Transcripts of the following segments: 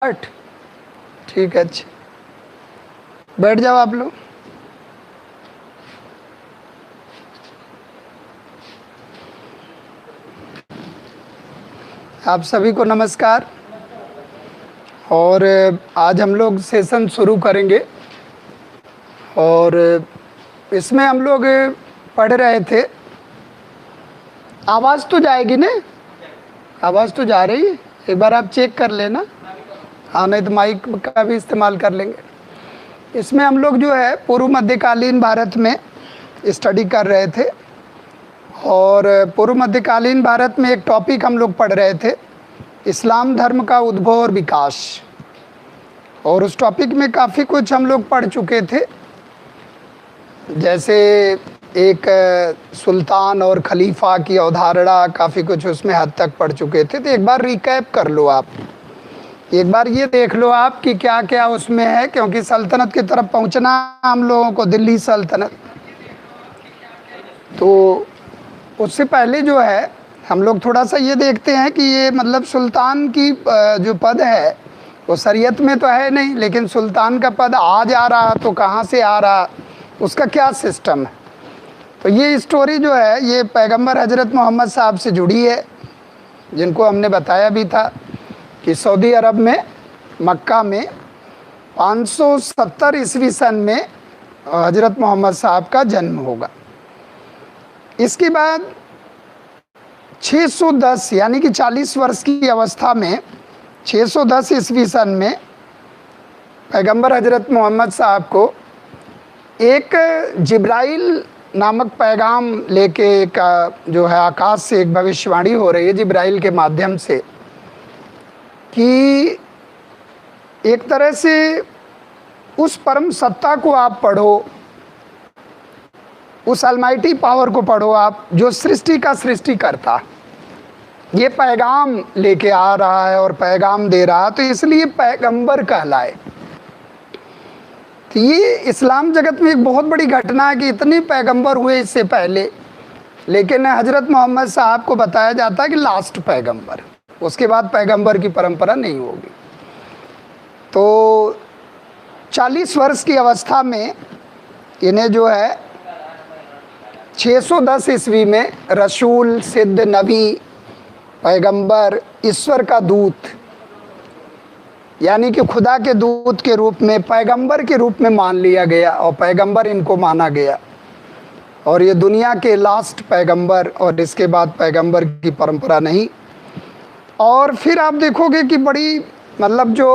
आठ। ठीक है, अच्छा बैठ जाओ आप लोग। आप सभी को नमस्कार। और आज हम लोग सेशन शुरू करेंगे और इसमें हम लोग पढ़ रहे थे। आवाज़ तो जाएगी ना? आवाज़ तो जा रही है, एक बार आप चेक कर लेना। हाँ, नहीं तो माइक का भी इस्तेमाल कर लेंगे। इसमें हम लोग जो है पूर्व मध्यकालीन भारत में स्टडी कर रहे थे और पूर्व मध्यकालीन भारत में एक टॉपिक हम लोग पढ़ रहे थे, इस्लाम धर्म का उद्भव और विकास। और उस टॉपिक में काफ़ी कुछ हम लोग पढ़ चुके थे, जैसे एक सुल्तान और खलीफा की अवधारणा, काफ़ी कुछ उसमें हद तक पढ़ चुके थे। तो एक बार रिकैप कर लो आप, एक बार ये देख लो आप कि क्या क्या उसमें है, क्योंकि सल्तनत की तरफ पहुंचना हम लोगों को, दिल्ली सल्तनत। तो उससे पहले जो है हम लोग थोड़ा सा ये देखते हैं कि ये मतलब सुल्तान की जो पद है वो शरीयत में तो है नहीं, लेकिन सुल्तान का पद आ जा रहा तो कहाँ से आ रहा, उसका क्या सिस्टम है। तो ये स्टोरी जो है ये पैगंबर हजरत मोहम्मद साहब से जुड़ी है, जिनको हमने बताया भी था कि सऊदी अरब में मक्का में 570 ईस्वी सन में हजरत मोहम्मद साहब का जन्म होगा। इसके बाद 610 यानी कि 40 वर्ष की अवस्था में 610 ईस्वी सन में पैगंबर हजरत मोहम्मद साहब को एक जिब्राइल नामक पैगाम लेके का जो है आकाश से एक भविष्यवाणी हो रही है जिब्राइल के माध्यम से कि एक तरह से उस परम सत्ता को आप पढ़ो, उस अलमाइटी पावर को पढ़ो आप, जो सृष्टि का सृष्टि करता। ये पैगाम लेके आ रहा है और पैगाम दे रहा है, तो इसलिए पैगंबर कहलाए। तो ये इस्लाम जगत में एक बहुत बड़ी घटना है कि इतने पैगंबर हुए इससे पहले, लेकिन हजरत मोहम्मद साहब को बताया जाता है कि लास्ट पैगंबर, उसके बाद पैगंबर की परंपरा नहीं होगी। तो 40 वर्ष की अवस्था में इन्हें जो है 610 ईस्वी में रसूल, सिद्ध, नबी, पैगंबर, ईश्वर का दूत यानी कि खुदा के दूत के रूप में, पैगंबर के रूप में मान लिया गया और पैगंबर इनको माना गया। और ये दुनिया के लास्ट पैगंबर, और इसके बाद पैगंबर की परंपरा नहीं। और फिर आप देखोगे कि बड़ी मतलब जो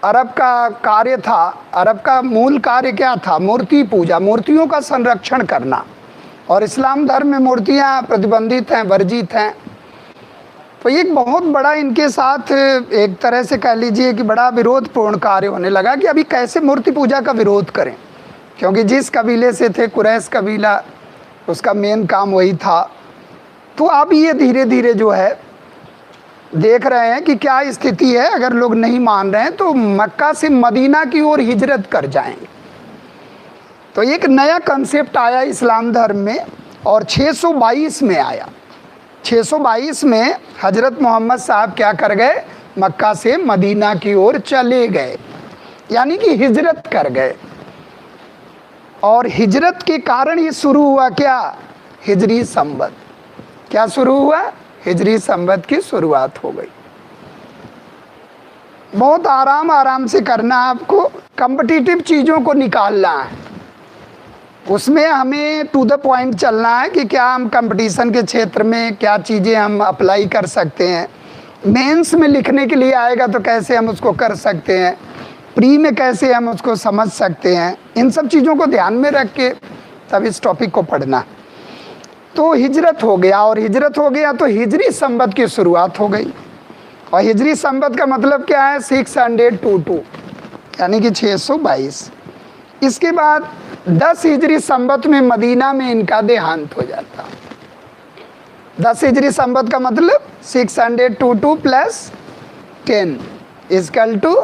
अरब का कार्य था, अरब का मूल कार्य क्या था? मूर्ति पूजा, मूर्तियों का संरक्षण करना। और इस्लाम धर्म में मूर्तियाँ प्रतिबंधित हैं, वर्जित हैं। तो एक बहुत बड़ा इनके साथ एक तरह से कह लीजिए कि बड़ा विरोधपूर्ण कार्य होने लगा कि अभी कैसे मूर्ति पूजा का विरोध करें, क्योंकि जिस कबीले से थे, कुरैश कबीला, उसका मेन काम वही था। तो अब ये धीरे धीरे जो है देख रहे हैं कि क्या स्थिति है, अगर लोग नहीं मान रहे हैं तो मक्का से मदीना की ओर हिजरत कर जाएंगे। तो एक नया कंसेप्ट आया इस्लाम धर्म में, और 622 में आया। 622 में हजरत मोहम्मद साहब क्या कर गए? मक्का से मदीना की ओर चले गए, यानी कि हिजरत कर गए। और हिजरत के कारण ये शुरू हुआ क्या? हिजरी संवत। क्या शुरू हुआ? हिजरी संवत की शुरुआत हो गई। बहुत आराम आराम से करना, आपको कॉम्पिटिटिव चीज़ों को निकालना है, उसमें हमें टू द पॉइंट चलना है कि क्या हम कंपटीशन के क्षेत्र में क्या चीज़ें हम अप्लाई कर सकते हैं, मेंस में लिखने के लिए आएगा तो कैसे हम उसको कर सकते हैं, प्री में कैसे हम उसको समझ सकते हैं। इन सब चीज़ों को ध्यान में रख के तब इस टॉपिक को पढ़ना। तो हिजरत हो गया, और हिजरत हो गया तो हिजरी संवत की शुरुआत हो गई। और हिजरी संवत का मतलब क्या है? 622 यानी कि 622। इसके बाद 10 हिजरी संवत में मदीना में इनका देहांत हो जाता। 10 हिजरी संवत का मतलब 622 प्लस 10 इक्वल टू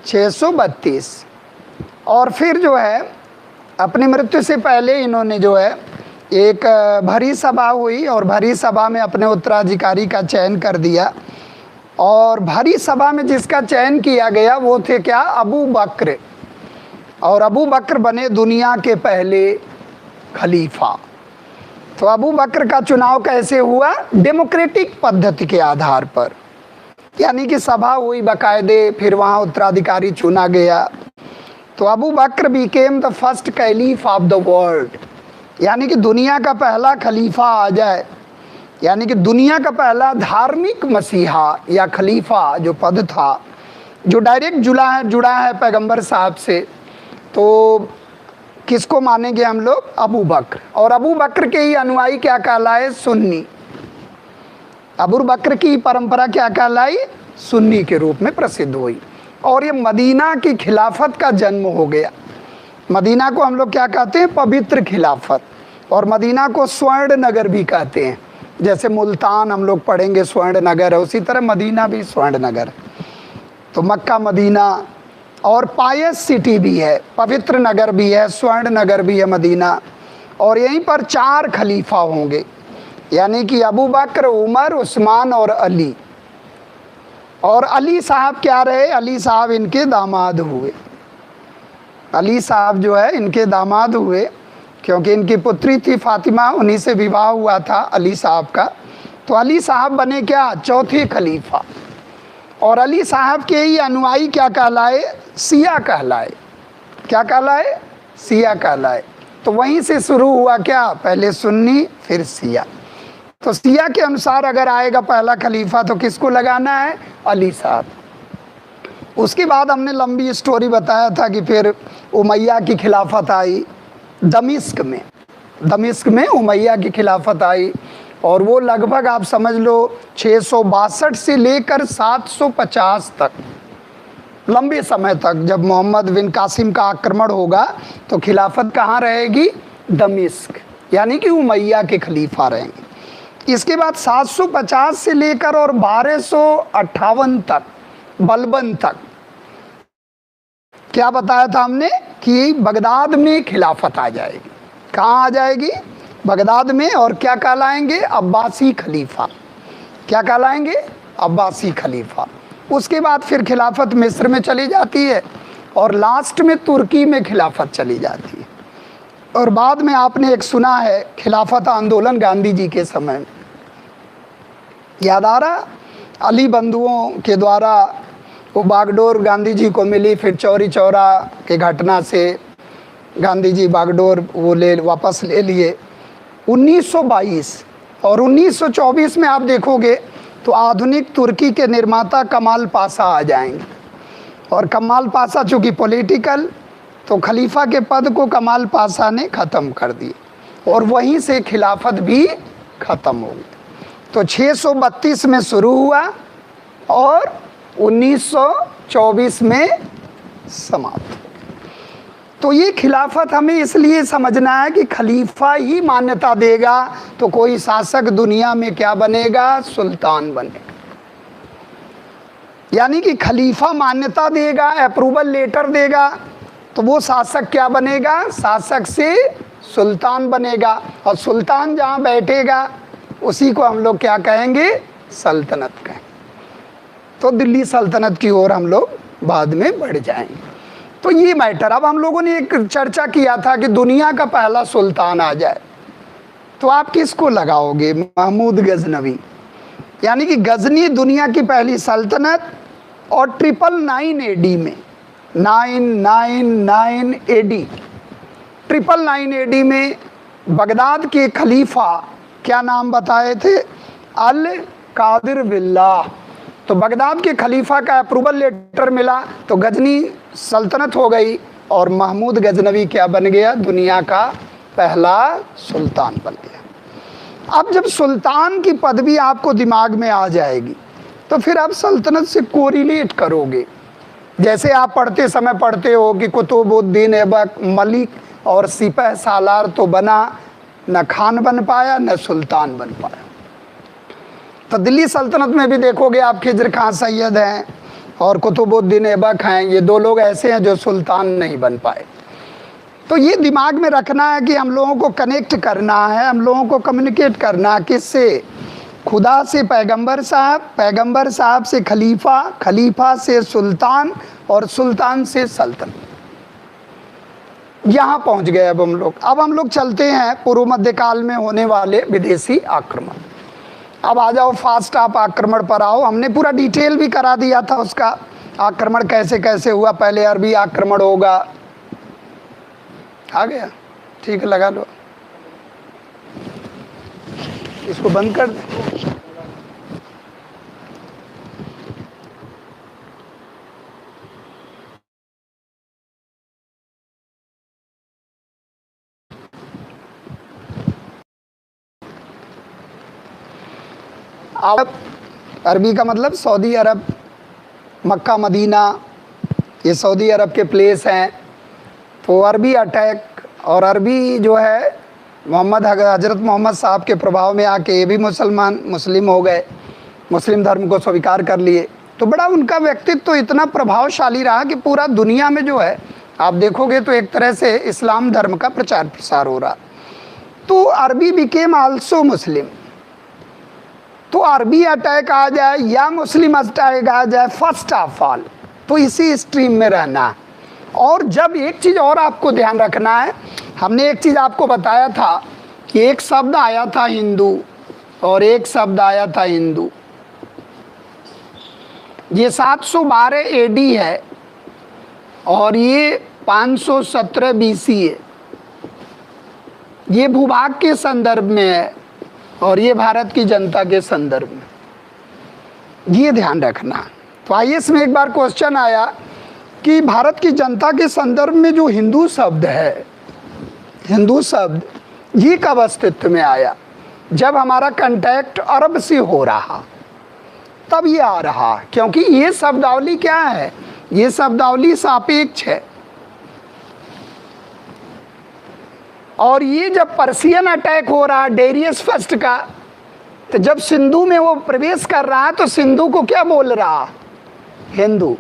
632। और फिर जो है अपनी मृत्यु से पहले इन्होंने जो है एक भरी सभा हुई, और भरी सभा में अपने उत्तराधिकारी का चयन कर दिया। और भरी सभा में जिसका चयन किया गया वो थे क्या, अबू बकर। और अबू बकर बने दुनिया के पहले खलीफा। तो अबू बकर का चुनाव कैसे हुआ, डेमोक्रेटिक पद्धति के आधार पर, यानी कि सभा हुई बाकायदे, फिर वहाँ उत्तराधिकारी चुना गया। तो Abu Bakr became the first caliph of the world, यानी कि दुनिया का पहला खलीफा आ जाए, यानी कि दुनिया का पहला धार्मिक मसीहा या खलीफा जो पद था, जो डायरेक्ट जुड़ा है पैगंबर साहब से। तो किसको मानेंगे हम लोग, अबू बकर। और अबू बकर के ही अनुयायी क्या कहलाए, सुन्नी। अबू बकर की परंपरा क्या कहलाई, सुन्नी के रूप में प्रसिद्ध हुई। और ये मदीना की खिलाफत का जन्म हो गया। मदीना को हम लोग क्या कहते हैं, पवित्र खिलाफत। और मदीना को स्वर्ण नगर भी कहते हैं, जैसे मुल्तान हम लोग पढ़ेंगे स्वर्ण नगर है, उसी तरह मदीना भी स्वर्ण नगर। तो मक्का मदीना, और पायस सिटी भी है, पवित्र नगर भी है, स्वर्ण नगर भी है मदीना। और यहीं पर 4 खलीफा होंगे, यानी कि अबू बकर, उमर, उस्मान और अली। और अली साहब क्या रहे, अली साहब इनके दामाद हुए। अली साहब जो है इनके दामाद हुए, क्योंकि इनकी पुत्री थी फातिमा, उन्हीं से विवाह हुआ था अली साहब का। तो अली साहब बने क्या, चौथे खलीफा। और अली साहब के ही अनुयायी क्या कहलाए, सिया कहलाए। क्या कहलाए, सिया कहलाए। तो वहीं से शुरू हुआ क्या, पहले सुन्नी फिर सिया। तो सिया के अनुसार अगर आएगा पहला खलीफा तो किसको लगाना है, अली साहब। उसके बाद हमने लंबी स्टोरी बताया था कि फिर उमैया की खिलाफत आई दमिश्क में उमैया की खिलाफत आई। और वो लगभग आप समझ लो 662 से लेकर 750 तक, लंबे समय तक। जब मोहम्मद बिन कासिम का आक्रमण होगा तो खिलाफत कहाँ रहेगी, दमिश्क, यानी कि उमैया के खलीफा रहेंगे। इसके बाद 750 से लेकर और 1258 तक, बलबन तक, क्या बताया था हमने कि बगदाद में खिलाफत आ जाएगी। कहाँ आ जाएगी, बगदाद में। और क्या कहलाएंगे, अब्बासी खलीफा। क्या कहलाएंगे, अब्बासी खलीफा। उसके बाद फिर खिलाफत मिस्र में चली जाती है, और लास्ट में तुर्की में खिलाफत चली जाती है। और बाद में आपने एक सुना है खिलाफत आंदोलन गांधी जी के समय में, याद आ रहा, अली बंधुओं के द्वारा वो बागडोर गांधी जी को मिली। फिर चौरी चौरा के घटना से गांधी जी बागडोर वो वापस ले लिए 1922। और 1924 में आप देखोगे तो आधुनिक तुर्की के निर्माता कमाल पाशा आ जाएंगे। और कमाल पाशा चूँकि पॉलिटिकल, तो खलीफा के पद को कमाल पाशा ने ख़त्म कर दिया, और वहीं से खिलाफत भी ख़त्म हो गई। तो 632 में शुरू हुआ और 1924 में समाप्त। तो ये खिलाफत हमें इसलिए समझना है कि खलीफा ही मान्यता देगा तो कोई शासक दुनिया में क्या बनेगा, सुल्तान बनेगा। यानी कि खलीफा मान्यता देगा, अप्रूवल लेटर देगा, तो वो शासक क्या बनेगा, शासक से सुल्तान बनेगा। और सुल्तान जहाँ बैठेगा उसी को हम लोग क्या कहेंगे, सल्तनत कहेंगे। तो दिल्ली सल्तनत की ओर हम लोग बाद में बढ़ जाएंगे। तो ये मैटर, अब हम लोगों ने एक चर्चा किया था कि दुनिया का पहला सुल्तान आ जाए तो आप किसको लगाओगे, महमूद गजनवी। यानी कि गजनी दुनिया की पहली सल्तनत। और 999 AD में, 999 AD, 999 AD में बगदाद के खलीफा क्या नाम बताए थे, अल कादिर बिल्लाह। तो बगदाद के खलीफा का अप्रूवल लेटर मिला तो गजनी सल्तनत हो गई, और महमूद गजनवी क्या बन गया, दुनिया का पहला सुल्तान बन गया। अब जब सुल्तान की पदवी आपको दिमाग में आ जाएगी तो फिर आप सल्तनत से कोरिलेट करोगे। जैसे आप पढ़ते समय पढ़ते हो कि कुतुबुद्दीन ऐबक मलिक और सिपह सालार तो बना, न खान बन पाया न सुल्तान बन पाया। तो दिल्ली सल्तनत में भी देखोगे आप खिज्र खां सैयद हैं और कुतुबुद्दीन ऐबक हैं, ये 2 लोग ऐसे हैं जो सुल्तान नहीं बन पाए। तो ये दिमाग में रखना है कि हम लोगों को कनेक्ट करना है, हम लोगों को कम्युनिकेट करना है, किससे, खुदा से पैगंबर साहब से खलीफा, खलीफा से सुल्तान और सुल्तान से सल्तनत। यहाँ पहुँच गए अब हम लोग चलते हैं पूर्व मध्य काल में होने वाले विदेशी आक्रमण। अब आ जाओ फास्ट, आप आक्रमण पर आओ। हमने पूरा डिटेल भी करा दिया था उसका, आक्रमण कैसे कैसे हुआ। पहले अरबी आक्रमण होगा, आ गया, ठीक है, लगा लो, इसको बंद कर दे। अब अरबी का मतलब सऊदी अरब, मक्का मदीना, ये सऊदी अरब के प्लेस हैं। तो अरबी अटैक, और अरबी जो है हज़रत मोहम्मद साहब के प्रभाव में आके ये भी मुस्लिम हो गए, मुस्लिम धर्म को स्वीकार कर लिए। तो बड़ा उनका व्यक्तित्व तो इतना प्रभावशाली रहा कि पूरा दुनिया में जो है आप देखोगे तो एक तरह से इस्लाम धर्म का प्रचार प्रसार हो रहा। तो अरबी बिकेम आल्सो मुस्लिम। तो अरबी अटैक आ जाए या मुस्लिम अटैक आ जाए, फर्स्ट ऑफ ऑल तो इसी स्ट्रीम में रहना। और जब एक चीज़ और आपको ध्यान रखना है, हमने एक चीज़ आपको बताया था कि एक शब्द आया था हिंदू और एक शब्द आया था हिंदू। ये 712 एडी है और ये 517 बीसी है। ये भूभाग के संदर्भ में है और ये भारत की जनता के संदर्भ में, ये ध्यान रखना। तो आईएएस में एक बार क्वेश्चन आया कि भारत की जनता के संदर्भ में जो हिंदू शब्द है, हिंदू शब्द ये कब अस्तित्व में आया? जब हमारा कांटेक्ट अरब से हो रहा तब ये आ रहा, क्योंकि ये शब्दावली क्या है, ये शब्दावली सापेक्ष है। और ये जब पर्शियन अटैक हो रहा डेरियस फर्स्ट का, तो जब सिंधु में वो प्रवेश कर रहा है तो सिंधु को क्या बोल रहा? हिंदू।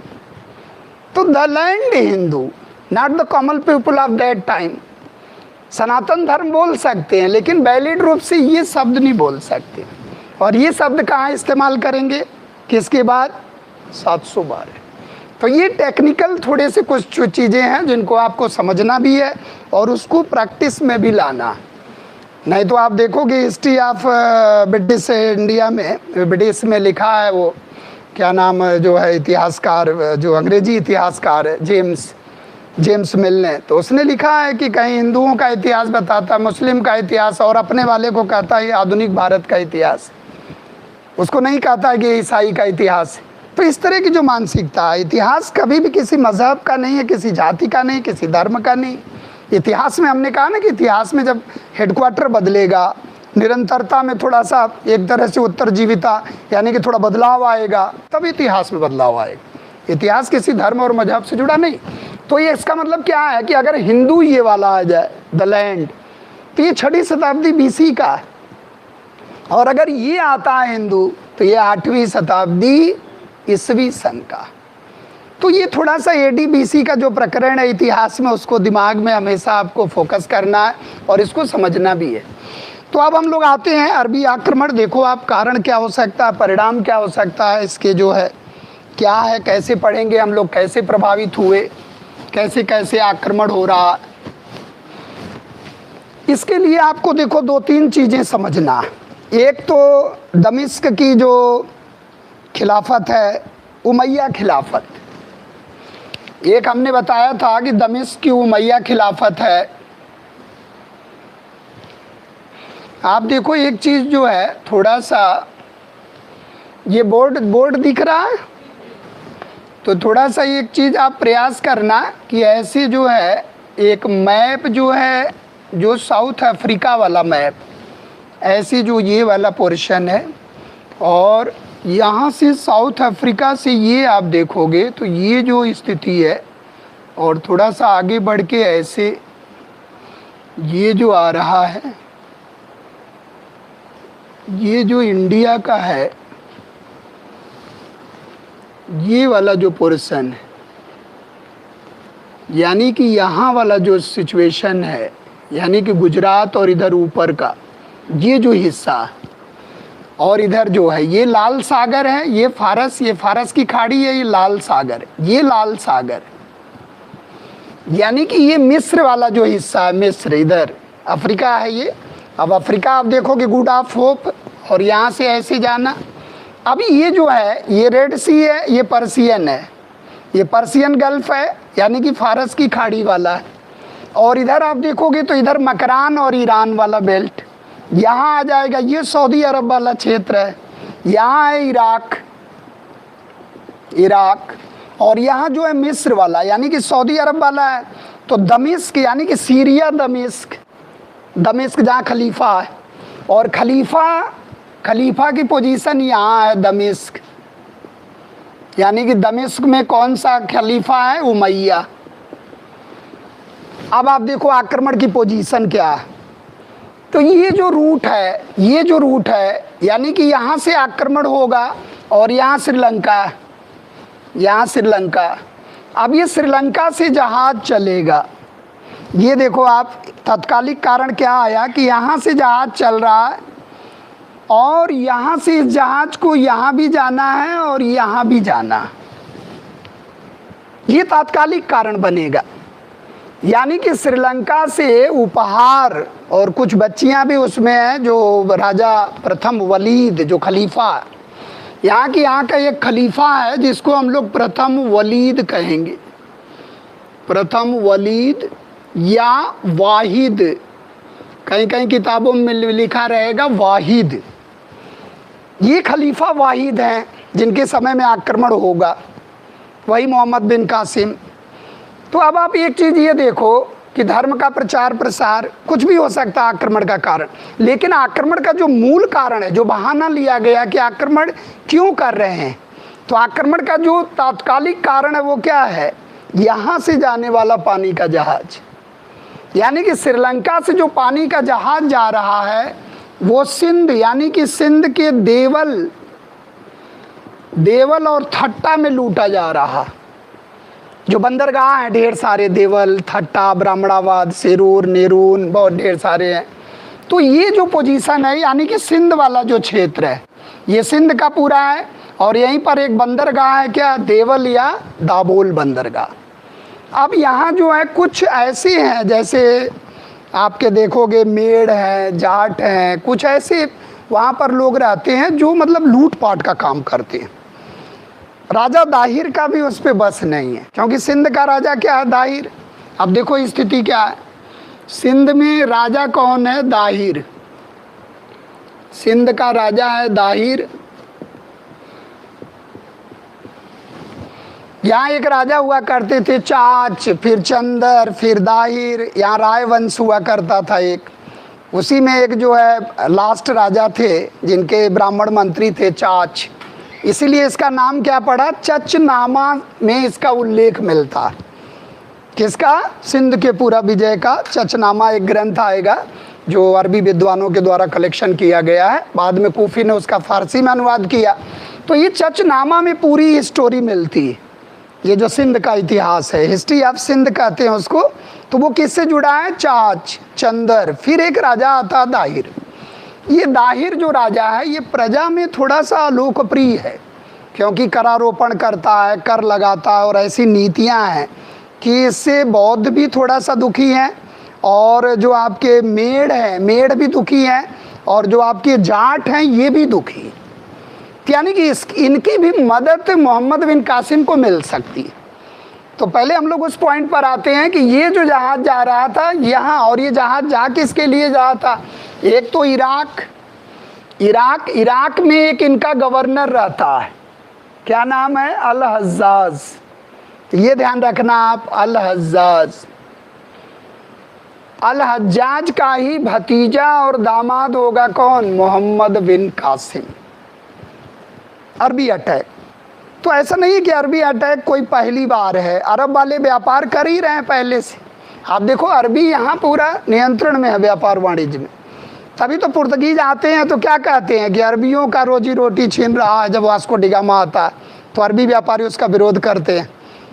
तो the land Hindu, not the common people of that time. Sanatan Dharma बोल सकते हैं लेकिन वैलिड रूप से ये शब्द नहीं बोल सकते। और ये शब्द कहाँ इस्तेमाल करेंगे, किसके बाद? 712। तो ये टेक्निकल थोड़े से कुछ चीज़ें हैं जिनको आपको समझना भी है और उसको प्रैक्टिस में भी लाना। नहीं तो आप देखोगे हिस्ट्री ऑफ ब्रिटिश इंडिया में, ब्रिटिश में लिखा है वो क्या नाम जो है इतिहासकार, जो अंग्रेजी इतिहासकार है जेम्स मिल ने, तो उसने लिखा है कि कहीं हिंदुओं का इतिहास बताता, मुस्लिम का इतिहास, और अपने वाले को कहता है ये आधुनिक भारत का इतिहास। उसको नहीं कहता है कि ये ईसाई का इतिहास है। तो इस तरह की जो मानसिकता है, इतिहास कभी भी किसी मजहब का नहीं है, किसी जाति का नहीं, किसी धर्म का नहीं। इतिहास में हमने कहा ना कि इतिहास में जब हेडक्वार्टर बदलेगा, निरंतरता में थोड़ा सा एक तरह से उत्तरजीविता यानी कि थोड़ा बदलाव आएगा, तब इतिहास में बदलाव आएगा। इतिहास किसी धर्म और मजहब से जुड़ा नहीं। तो ये इसका मतलब क्या है कि अगर हिंदू ये वाला आ जाए द लैंड, तो ये 6वीं शताब्दी बीसी का है। और अगर ये आता है हिंदू तो ये 8वीं शताब्दी ईसवी सन का। तो ये थोड़ा सा एडी बीसी का जो प्रकरण है इतिहास में, उसको दिमाग में हमेशा आपको फोकस करना है और इसको समझना भी है। तो अब हम लोग आते हैं अरबी आक्रमण। देखो आप कारण क्या हो सकता है, परिणाम क्या हो सकता है इसके, जो है क्या है, कैसे पढ़ेंगे हम लोग, कैसे प्रभावित हुए, कैसे कैसे आक्रमण हो रहा। इसके लिए आपको देखो 2-3 चीज़ें समझना। एक तो दमिश्क की जो खिलाफत है, उमैया खिलाफत। एक हमने बताया था कि दमिश्क की उमैया खिलाफत है। आप देखो एक चीज़ जो है, थोड़ा सा ये बोर्ड दिख रहा है, तो थोड़ा सा एक चीज़ आप प्रयास करना कि ऐसे जो है एक मैप जो है, जो साउथ अफ्रीका वाला मैप, ऐसे जो ये वाला पोर्शन है, और यहाँ से साउथ अफ्रीका से ये आप देखोगे तो ये जो स्थिति है, और थोड़ा सा आगे बढ़ के ऐसे ये जो आ रहा है, ये जो इंडिया का है, ये वाला जो पोर्शन है, यानी कि यहाँ वाला जो सिचुएशन है, यानी कि गुजरात और इधर ऊपर का ये जो हिस्सा, और इधर जो है ये लाल सागर है, ये फारस की खाड़ी है, ये लाल सागर, ये लाल सागर, यानी कि ये मिस्र वाला जो हिस्सा है, मिस्र इधर अफ्रीका है ये। अब अफ्रीका आप देखोगे गुड ऑफ होप, और यहाँ से ऐसे जाना। अभी ये जो है ये रेड सी है, ये पर्सियन है, ये पर्सियन गल्फ है, यानी कि फारस की खाड़ी वाला है। और इधर आप देखोगे तो इधर मकरान और ईरान वाला बेल्ट यहाँ आ जाएगा, ये सऊदी अरब वाला क्षेत्र है, यहाँ है इराक, और यहाँ जो है मिस्र वाला यानी कि सऊदी अरब वाला है। तो दमिश्क यानी कि सीरिया, दमिश्क जहाँ खलीफा है, और खलीफा की पोजीशन यहाँ है दमिश्क, यानी कि दमिश्क में कौन सा खलीफा है, उमैया। अब आप देखो आक्रमण की पोजीशन क्या है। तो ये जो रूट है यानी कि यहाँ से आक्रमण होगा, और यहाँ श्रीलंका। अब ये श्रीलंका से जहाज चलेगा। ये देखो आप, तत्कालिक कारण क्या आया कि यहाँ से जहाज चल रहा है, और यहाँ से इस जहाज को यहाँ भी जाना है और यहाँ भी जाना है। ये तात्कालिक कारण बनेगा, यानी कि श्रीलंका से उपहार और कुछ बच्चियां भी उसमें हैं, जो राजा प्रथम वलीद जो खलीफा, यहाँ का एक खलीफा है जिसको हम लोग प्रथम वलीद कहेंगे, प्रथम वलीद या वाहिद, कहीं किताबों में लिखा रहेगा वाहिद। ये खलीफा वाहिद हैं जिनके समय में आक्रमण होगा, वही मोहम्मद बिन कासिम। तो अब आप एक चीज़ ये देखो कि धर्म का प्रचार प्रसार कुछ भी हो सकता है आक्रमण का कारण, लेकिन आक्रमण का जो मूल कारण है, जो बहाना लिया गया कि आक्रमण क्यों कर रहे हैं, तो आक्रमण का जो तात्कालिक कारण है वो क्या है, यहाँ से जाने वाला पानी का जहाज। यानी कि श्रीलंका से जो पानी का जहाज जा रहा है वो सिंध, यानी कि सिंध के देवल और थट्टा में लूटा जा रहा। जो बंदरगाह हैं ढेर सारे, देवल, थट्टा, ब्राह्मणाबाद, सेरूर, नेरून, बहुत ढेर सारे हैं। तो ये जो पोजीशन है यानी कि सिंध वाला जो क्षेत्र है, ये सिंध का पूरा है, और यहीं पर एक बंदरगाह है क्या, देवल या दाबोल बंदरगाह। अब यहाँ जो है कुछ ऐसे हैं, जैसे आपके देखोगे मेड़ हैं, जाट हैं, कुछ ऐसे वहाँ पर लोग रहते हैं जो मतलब लूटपाट का काम करते हैं। राजा दाहिर का भी उस पर बस नहीं है, क्योंकि सिंध का राजा क्या है, दाहिर। अब देखो स्थिति क्या है, सिंध में राजा कौन है, दाहिर, सिंध का राजा है दाहिर। यहाँ एक राजा हुआ करते थे चाच, फिर चंदर, फिर दाहिर, यहाँ राय वंश हुआ करता था एक, उसी में एक जो है लास्ट राजा थे जिनके ब्राह्मण मंत्री थे चाच, इसीलिए इसका नाम क्या पड़ा, चचनामा में इसका उल्लेख मिलता। किसका, सिंध के पूरा विजय का चचनामा एक ग्रंथ आएगा जो अरबी विद्वानों के द्वारा कलेक्शन किया गया है, बाद में कूफी ने उसका फारसी में अनुवाद किया। तो ये चचनामा में पूरी स्टोरी मिलती है, ये जो सिंध का इतिहास है, हिस्ट्री ऑफ सिंध कहते हैं उसको। तो वो किससे जुड़ा है, चाच, चंदर, फिर एक राजा आता दाहिर। ये दाहिर जो राजा है ये प्रजा में थोड़ा सा लोकप्रिय है, क्योंकि करारोपण करता है, कर लगाता है, और ऐसी नीतियां हैं कि इससे बौद्ध भी थोड़ा सा दुखी हैं, और जो आपके मेड़ हैं, मेड़ भी दुखी हैं, और जो आपके जाट हैं ये भी दुखी। यानी कि इनकी भी मदद मोहम्मद बिन कासिम को मिल सकती है। तो पहले हम लोग उस पॉइंट पर आते हैं कि ये जो जहाज जा रहा था यहाँ, और ये जहाज जा किसके लिए जा रहा था, एक तो इराक में एक इनका गवर्नर रहता है, क्या नाम है, अल हज्जाज। ये ध्यान रखना आप, अल हज्जाज का ही भतीजा और दामाद होगा कौन, मोहम्मद बिन कासिम। अरबी अटैक, तो ऐसा नहीं है कि अरबी अटैक कोई पहली बार है, अरब वाले व्यापार कर ही रहे हैं पहले से। आप देखो अरबी यहाँ पूरा नियंत्रण में है व्यापार वाणिज्य में। तभी तो पुर्तगीज आते हैं तो क्या कहते हैं कि अरबियों का रोजी रोटी छीन रहा है। जब वास्को डी गामा आता है तो अरबी व्यापारी उसका विरोध करते हैं।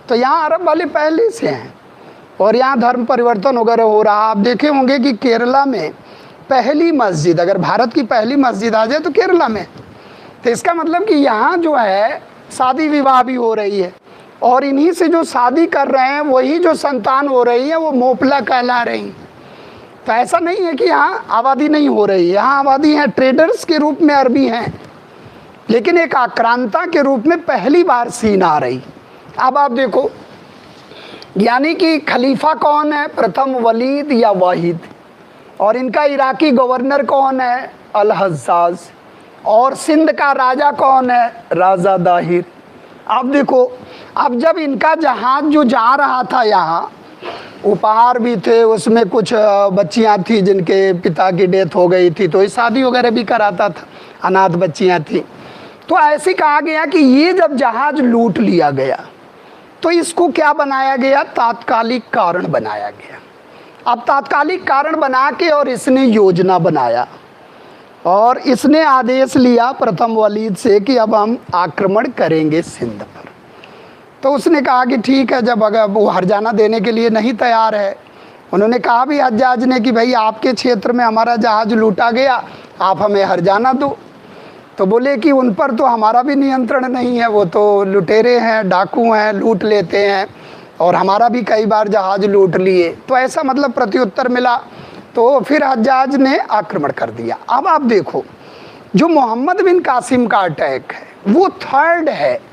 तो यहाँ अरब वाले पहले से हैं, और यहाँ धर्म परिवर्तन वगैरह हो रहा। आप देखे होंगे कि केरला में पहली मस्जिद, अगर भारत की पहली मस्जिद आ जाए तो केरला में। तो इसका मतलब कि यहाँ जो है शादी विवाह भी हो रही है, और इन्हीं से जो शादी कर रहे हैं वही जो संतान हो रही है वो मोपला कहला रही। तो ऐसा नहीं है कि यहाँ आबादी नहीं हो रही, यहाँ आबादी है, ट्रेडर्स के रूप में अरबी हैं, लेकिन एक आक्रांता के रूप में पहली बार सीन आ रही। अब आप देखो, यानी कि खलीफा कौन है? प्रथम वलीद या वाहिद, और इनका इराकी गवर्नर कौन है? अल हज्जाज, और सिंध का राजा कौन है? राजा दाहिर। अब देखो, अब जब इनका जहाज जो जा रहा था यहाँ, उपहार भी थे, उसमें कुछ बच्चियाँ थी जिनके पिता की डेथ हो गई थी, तो ये शादी वगैरह भी कराता था, अनाथ बच्चियाँ थी। तो ऐसे कहा गया कि ये जब जहाज लूट लिया गया तो इसको क्या बनाया गया? तात्कालिक कारण बनाया गया। अब तात्कालिक कारण बना के और इसने योजना बनाया, और इसने आदेश लिया प्रथम वलीद से कि अब हम आक्रमण करेंगे सिंध पर। तो उसने कहा कि ठीक है, जब अगर वो हर्जाना देने के लिए नहीं तैयार है, उन्होंने कहा भी हज्जाज ने कि भाई आपके क्षेत्र में हमारा जहाज लूटा गया, आप हमें हर्जाना दो। तो बोले कि उन पर तो हमारा भी नियंत्रण नहीं है, वो तो लुटेरे हैं, डाकू हैं, लूट लेते हैं, और हमारा भी कई बार जहाज लूट लिए। तो ऐसा मतलब प्रत्युत्तर मिला, तो फिर हज्जाज ने आक्रमण कर दिया। अब आप देखो, जो मोहम्मद बिन कासिम का अटैक है वो थर्ड है।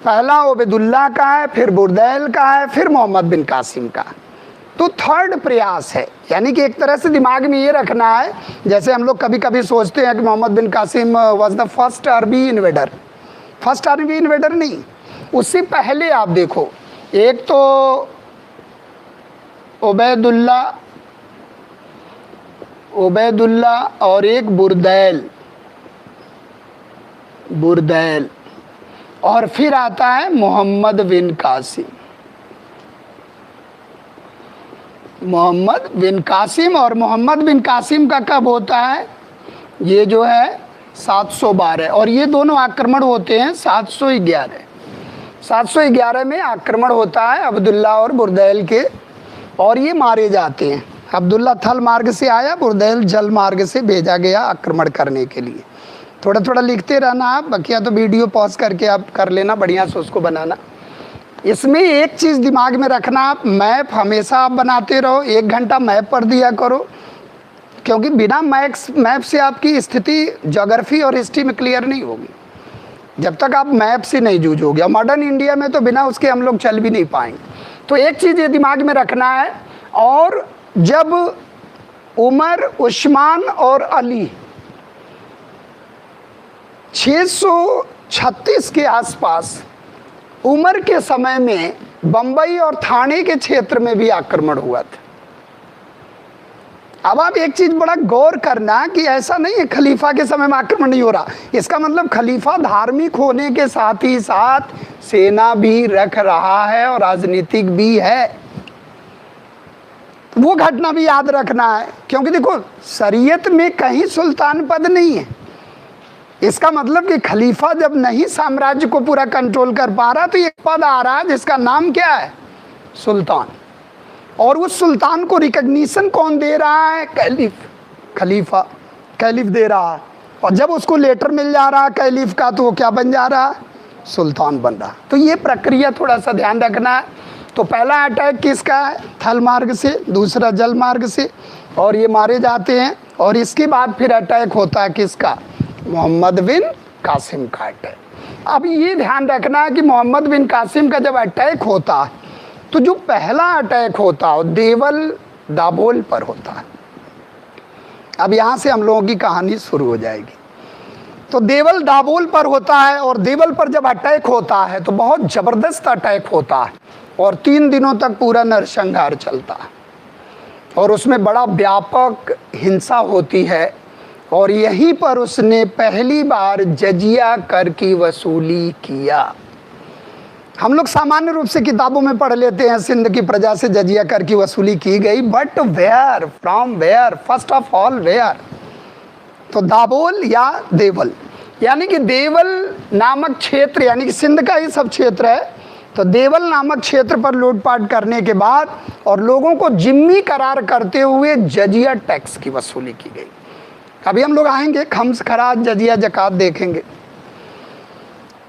पहला उबैदुल्लाह का है, फिर बुरदैल का है, फिर मोहम्मद बिन कासिम का। तो थर्ड प्रयास है, यानी कि एक तरह से दिमाग में ये रखना है, जैसे हम लोग कभी कभी सोचते हैं कि मोहम्मद बिन कासिम वाज द फर्स्ट अरबी इन्वेडर। फर्स्ट अरबी इन्वेडर नहीं, उससे पहले आप देखो, एक तो उबैदुल्लाह और एक बुरदैल, और फिर आता है मोहम्मद बिन कासिम। मोहम्मद बिन कासिम, और मोहम्मद बिन कासिम का कब होता है? ये जो है 712, और ये दोनों आक्रमण होते हैं 711 में आक्रमण होता है अब्दुल्ला और बुरदैल के, और ये मारे जाते हैं। अब्दुल्ला थल मार्ग से आया, बुरदैल जल मार्ग से भेजा गया आक्रमण करने के लिए। थोड़ा थोड़ा लिखते रहना आप, बकिया तो वीडियो पॉज करके आप कर लेना, बढ़िया से उसको बनाना। इसमें एक चीज़ दिमाग में रखना, आप मैप हमेशा आप बनाते रहो, 1 घंटा मैप पढ़ दिया करो, क्योंकि बिना मैप से आपकी स्थिति ज्योग्राफी और हिस्ट्री में क्लियर नहीं होगी जब तक आप मैप से नहीं जूझोगे। मॉडर्न इंडिया में तो बिना उसके हम लोग चल भी नहीं पाएंगे। तो एक चीज़ ये दिमाग में रखना है। और जब उमर, उस्मान और अली 636 के आसपास, उमर के समय में बंबई और थाने के क्षेत्र में भी आक्रमण हुआ था। अब आप एक चीज बड़ा गौर करना कि ऐसा नहीं है खलीफा के समय में आक्रमण नहीं हो रहा, इसका मतलब खलीफा धार्मिक होने के साथ ही साथ सेना भी रख रहा है और राजनीतिक भी है। तो वो घटना भी याद रखना है, क्योंकि देखो शरीयत में कहीं सुल्तान पद नहीं है। इसका मतलब कि खलीफा जब नहीं साम्राज्य को पूरा कंट्रोल कर पा रहा, तो एक पद आ रहा है जिसका नाम क्या है? सुल्तान। और उस सुल्तान को रिकग्निशन कौन दे रहा है? कैलिफ, खलीफा, कैलिफ दे रहा है। और जब उसको लेटर मिल जा रहा है कैलिफ का, तो वो क्या बन जा रहा है? सुल्तान बन रहा। तो ये प्रक्रिया थोड़ा सा ध्यान रखना है। तो पहला अटैक किसका है? थल मार्ग से, दूसरा जल मार्ग से, और ये मारे जाते हैं। और इसके बाद फिर अटैक होता है किसका? मोहम्मद बिन कासिम का अटैक। अब ये ध्यान रखना है कि मोहम्मद बिन कासिम का जब अटैक होता है, तो जो पहला अटैक होता है देवल दाभोल पर होता है। अब यहाँ से हम लोगों की कहानी शुरू हो जाएगी। तो देवल दाभोल पर होता है, और देवल पर जब अटैक होता है तो बहुत ज़बरदस्त अटैक होता है, और 3 दिनों तक पूरा नरसंहार चलता है, और उसमें बड़ा व्यापक हिंसा होती है। और यहीं पर उसने पहली बार जजिया कर की वसूली किया। हम लोग सामान्य रूप से किताबों में पढ़ लेते हैं सिंध की प्रजा से जजिया कर की वसूली की गई, but where, from where, first of all where? तो दाभोल या देवल, यानी कि देवल नामक क्षेत्र, यानी कि सिंध का ही सब क्षेत्र है, तो देवल नामक क्षेत्र पर लूटपाट करने के बाद और लोगों को जिम्मी करार करते हुए जजिया टैक्स की वसूली की गई। अभी हम लोग आएंगे, खम्स, खराज, जजिया, जकात देखेंगे।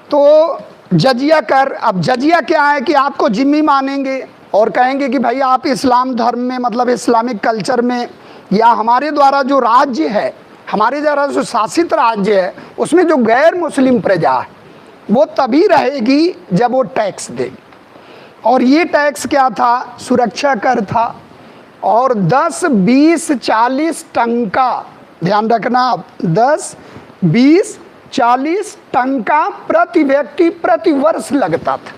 तो जजिया कर, अब जजिया क्या है कि आपको जिम्मी मानेंगे और कहेंगे कि भाई आप इस्लाम धर्म में, मतलब इस्लामिक कल्चर में, या हमारे द्वारा जो राज्य है, हमारे द्वारा जो शासित राज्य है, उसमें जो गैर मुस्लिम प्रजा है वो तभी रहेगी जब वो टैक्स देगी। और ये टैक्स क्या था? सुरक्षा कर था। और 10, 20, 40 टंका, ध्यान रखना आप, 10, 20, 40 टंका प्रति व्यक्ति प्रति वर्ष लगता था।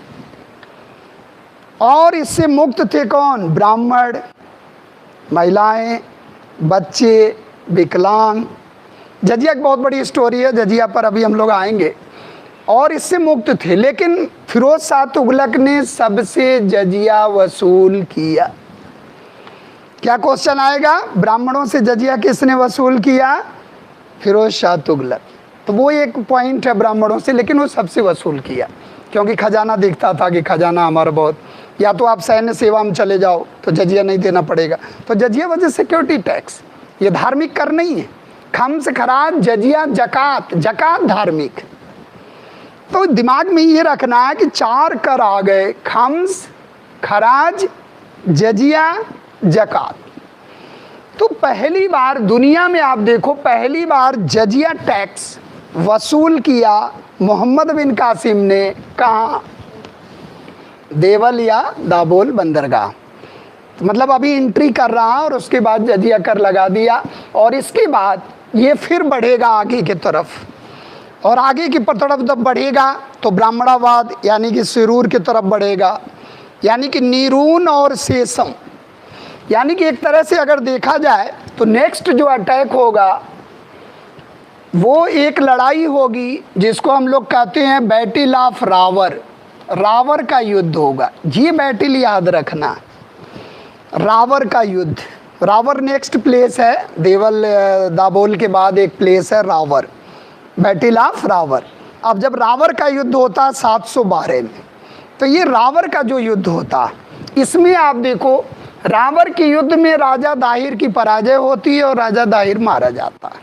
और इससे मुक्त थे कौन? ब्राह्मण, महिलाएं, बच्चे, विकलांग। जजिया की बहुत बड़ी स्टोरी है, जजिया पर अभी हम लोग आएंगे। और इससे मुक्त थे, लेकिन फिरोज शाह तुगलक ने सबसे जजिया वसूल किया। क्या क्वेश्चन आएगा? ब्राह्मणों से जजिया किसने वसूल किया? फिरोज शाह तुगलक। तो वो एक पॉइंट है ब्राह्मणों से, लेकिन वो सबसे वसूल किया, क्योंकि खजाना दिखता था कि खजाना हमारा बहुत, या तो आप सैन्य सेवा में चले जाओ तो जजिया नहीं देना पड़ेगा। तो जजिया वजह सिक्योरिटी टैक्स, ये धार्मिक कर नहीं है। खम्स, खराज, जजिया, जकात। जकात धार्मिक। तो दिमाग में ये रखना है कि 4 कर आ गए, खम्स, खराज, जजिया, जकात। तो पहली बार दुनिया में आप देखो, पहली बार जजिया टैक्स वसूल किया मोहम्मद बिन कासिम ने। कहाँ? देवल या दाबोल बंदरगाह। तो मतलब अभी एंट्री कर रहा और उसके बाद जजिया कर लगा दिया। और इसके बाद ये फिर बढ़ेगा आगे की तरफ, और आगे की तरफ जब बढ़ेगा तो ब्राह्मणवाद यानी कि सिरूर की तरफ बढ़ेगा, यानी कि नीरून और शेषम। यानी कि एक तरह से अगर देखा जाए तो नेक्स्ट जो अटैक होगा वो एक लड़ाई होगी जिसको हम लोग कहते हैं बैटल ऑफ रावर। रावर का युद्ध होगा। ये बैटल याद रखना, रावर का युद्ध। रावर नेक्स्ट प्लेस है, देवल दाबोल के बाद एक प्लेस है रावर, बैटल ऑफ रावर। अब जब रावर का युद्ध होता 712 में, तो ये रावर का जो युद्ध होता, इसमें आप देखो रावर के युद्ध में राजा दाहिर की पराजय होती है और राजा दाहिर मारा जाता है।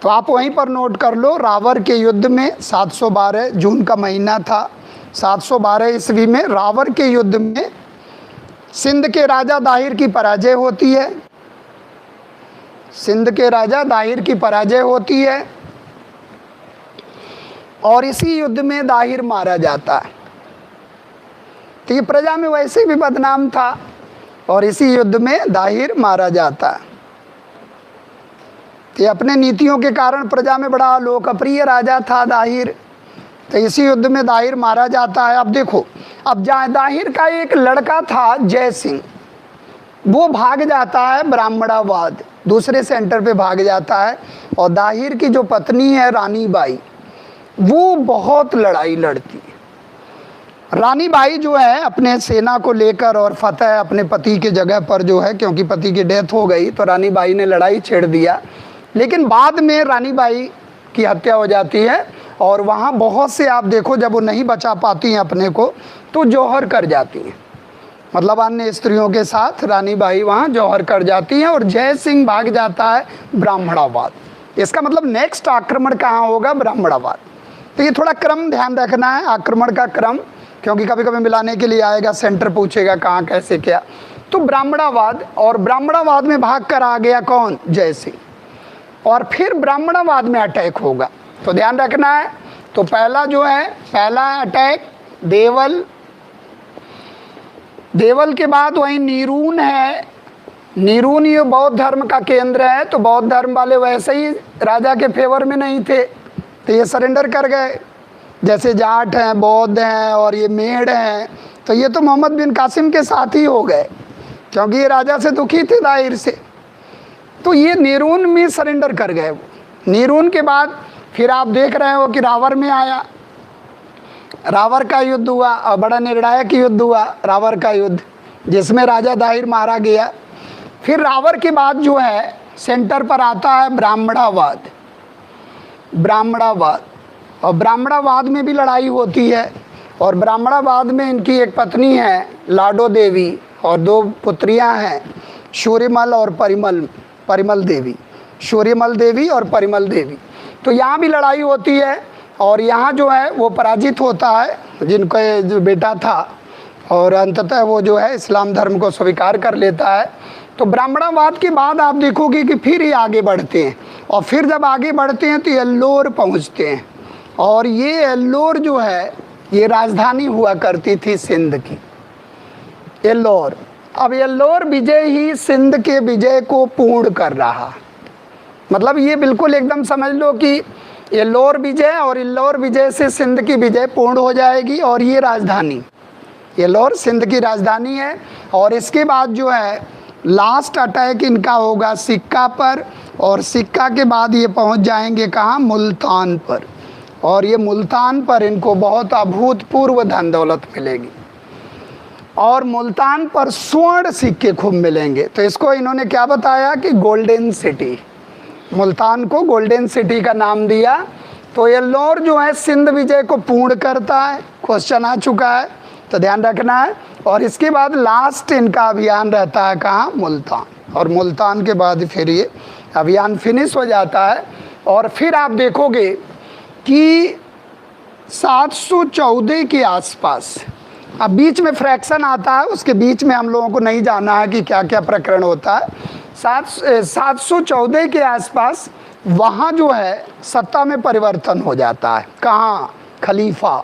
तो आप वहीं पर नोट कर लो, रावर के युद्ध में 712 जून का महीना था, 712 ईस्वी में रावर के युद्ध में सिंध के राजा दाहिर की पराजय होती है। सिंध के राजा दाहिर की पराजय होती है और इसी युद्ध में दाहिर मारा जाता है। तो ये प्रजा में वैसे भी बदनाम था और इसी युद्ध में दाहिर मारा जाता है। तो अपने नीतियों के कारण प्रजा में बड़ा लोकप्रिय राजा था दाहिर। तो इसी युद्ध में दाहिर मारा जाता है। अब देखो, अब दाहिर का एक लड़का था जय सिंह, वो भाग जाता है ब्राह्मणाबाद, दूसरे सेंटर पे भाग जाता है। और दाहिर की जो पत्नी है रानी बाई, वो बहुत लड़ाई लड़ती है। रानी बाई जो है अपने सेना को लेकर और फतेह अपने पति के जगह पर जो है, क्योंकि पति की डेथ हो गई तो रानी बाई ने लड़ाई छेड़ दिया। लेकिन बाद में रानी बाई की हत्या हो जाती है और वहाँ बहुत से आप देखो जब वो नहीं बचा पाती हैं अपने को तो जौहर कर जाती हैं, मतलब अन्य स्त्रियों के साथ रानी बाई वहाँ जौहर कर जाती हैं और जय सिंह भाग जाता है ब्राह्मणाबाद। इसका मतलब नेक्स्ट आक्रमण कहाँ होगा? ब्राह्मणाबाद। तो ये थोड़ा क्रम ध्यान रखना है, आक्रमण का क्रम, क्योंकि कभी कभी मिलाने के लिए आएगा, सेंटर पूछेगा कहाँ कैसे क्या। तो ब्राह्मणाबाद, और ब्राह्मणाबाद में भाग कर आ गया कौन? जय सिंह। और फिर ब्राह्मणाबाद में अटैक होगा, तो ध्यान रखना है। तो पहला जो है, पहला अटैक देवल, देवल के बाद वहीं नीरून है। नीरून ये बौद्ध धर्म का केंद्र है, तो बौद्ध धर्म वाले वैसे ही राजा के फेवर में नहीं थे तो ये सरेंडर कर गए। जैसे जाट हैं, बौद्ध हैं और ये मेड़ हैं, तो ये तो मोहम्मद बिन कासिम के साथ ही हो गए, क्योंकि ये राजा से दुखी थे दाहिर से। तो ये नीरून में सरेंडर कर गए। नीरून के बाद फिर आप देख रहे हो कि रावर में आया, रावर का युद्ध हुआ और बड़ा निर्णायक युद्ध हुआ, रावर का युद्ध, जिसमें राजा दाहिर मारा गया। फिर रावर के बाद जो है सेंटर पर आता है ब्राह्मणाबाद। ब्राह्मणाबाद, और ब्राह्मणाबाद में भी लड़ाई होती है और ब्राह्मणाबाद में इनकी एक पत्नी है लाडो देवी और 2 पुत्रियां हैं, सूर्यमल और परिमल देवी, सूर्यमल देवी और परिमल देवी। तो यहाँ भी लड़ाई होती है और यहाँ जो है वो पराजित होता है, जिनका जो बेटा था, और अंततः वो जो है इस्लाम धर्म को स्वीकार कर लेता है। तो ब्राह्मणाबाद के बाद आप देखोगे कि फिर ये आगे बढ़ते हैं, और फिर जब आगे बढ़ते हैं तो एल्लोर पहुँचते हैं। और ये एल्लोर जो है ये राजधानी हुआ करती थी सिंध की, एल्लोर। अब एल्लोर विजय ही सिंध के विजय को पूर्ण कर रहा, मतलब ये बिल्कुल एकदम समझ लो कि एल्लोर विजय और एल्लोर विजय से सिंध की विजय पूर्ण हो जाएगी। और ये राजधानी एल्लोर सिंध की राजधानी है। और इसके बाद जो है लास्ट अटैक इनका होगा सिक्का पर, और सिक्का के बाद ये पहुंच जाएंगे कहाँ, मुल्तान पर। और ये मुल्तान पर इनको बहुत अभूतपूर्व धन दौलत मिलेगी, और मुल्तान पर स्वर्ण सिक्के खूब मिलेंगे। तो इसको इन्होंने क्या बताया कि गोल्डन सिटी, मुल्तान को गोल्डन सिटी का नाम दिया। तो एल्लोर जो है सिंध विजय को पूर्ण करता है, क्वेश्चन आ चुका है तो ध्यान रखना है। और इसके बाद लास्ट इनका अभियान रहता है कहाँ, मुल्तान, और मुल्तान के बाद फिर ये अभियान फिनिश हो जाता है। और फिर आप देखोगे कि 714 के आसपास, अब बीच में फ्रैक्शन आता है, उसके बीच में हम लोगों को नहीं जाना है कि क्या क्या प्रकरण होता है। 714 के आसपास वहाँ जो है सत्ता में परिवर्तन हो जाता है, कहाँ, खलीफा,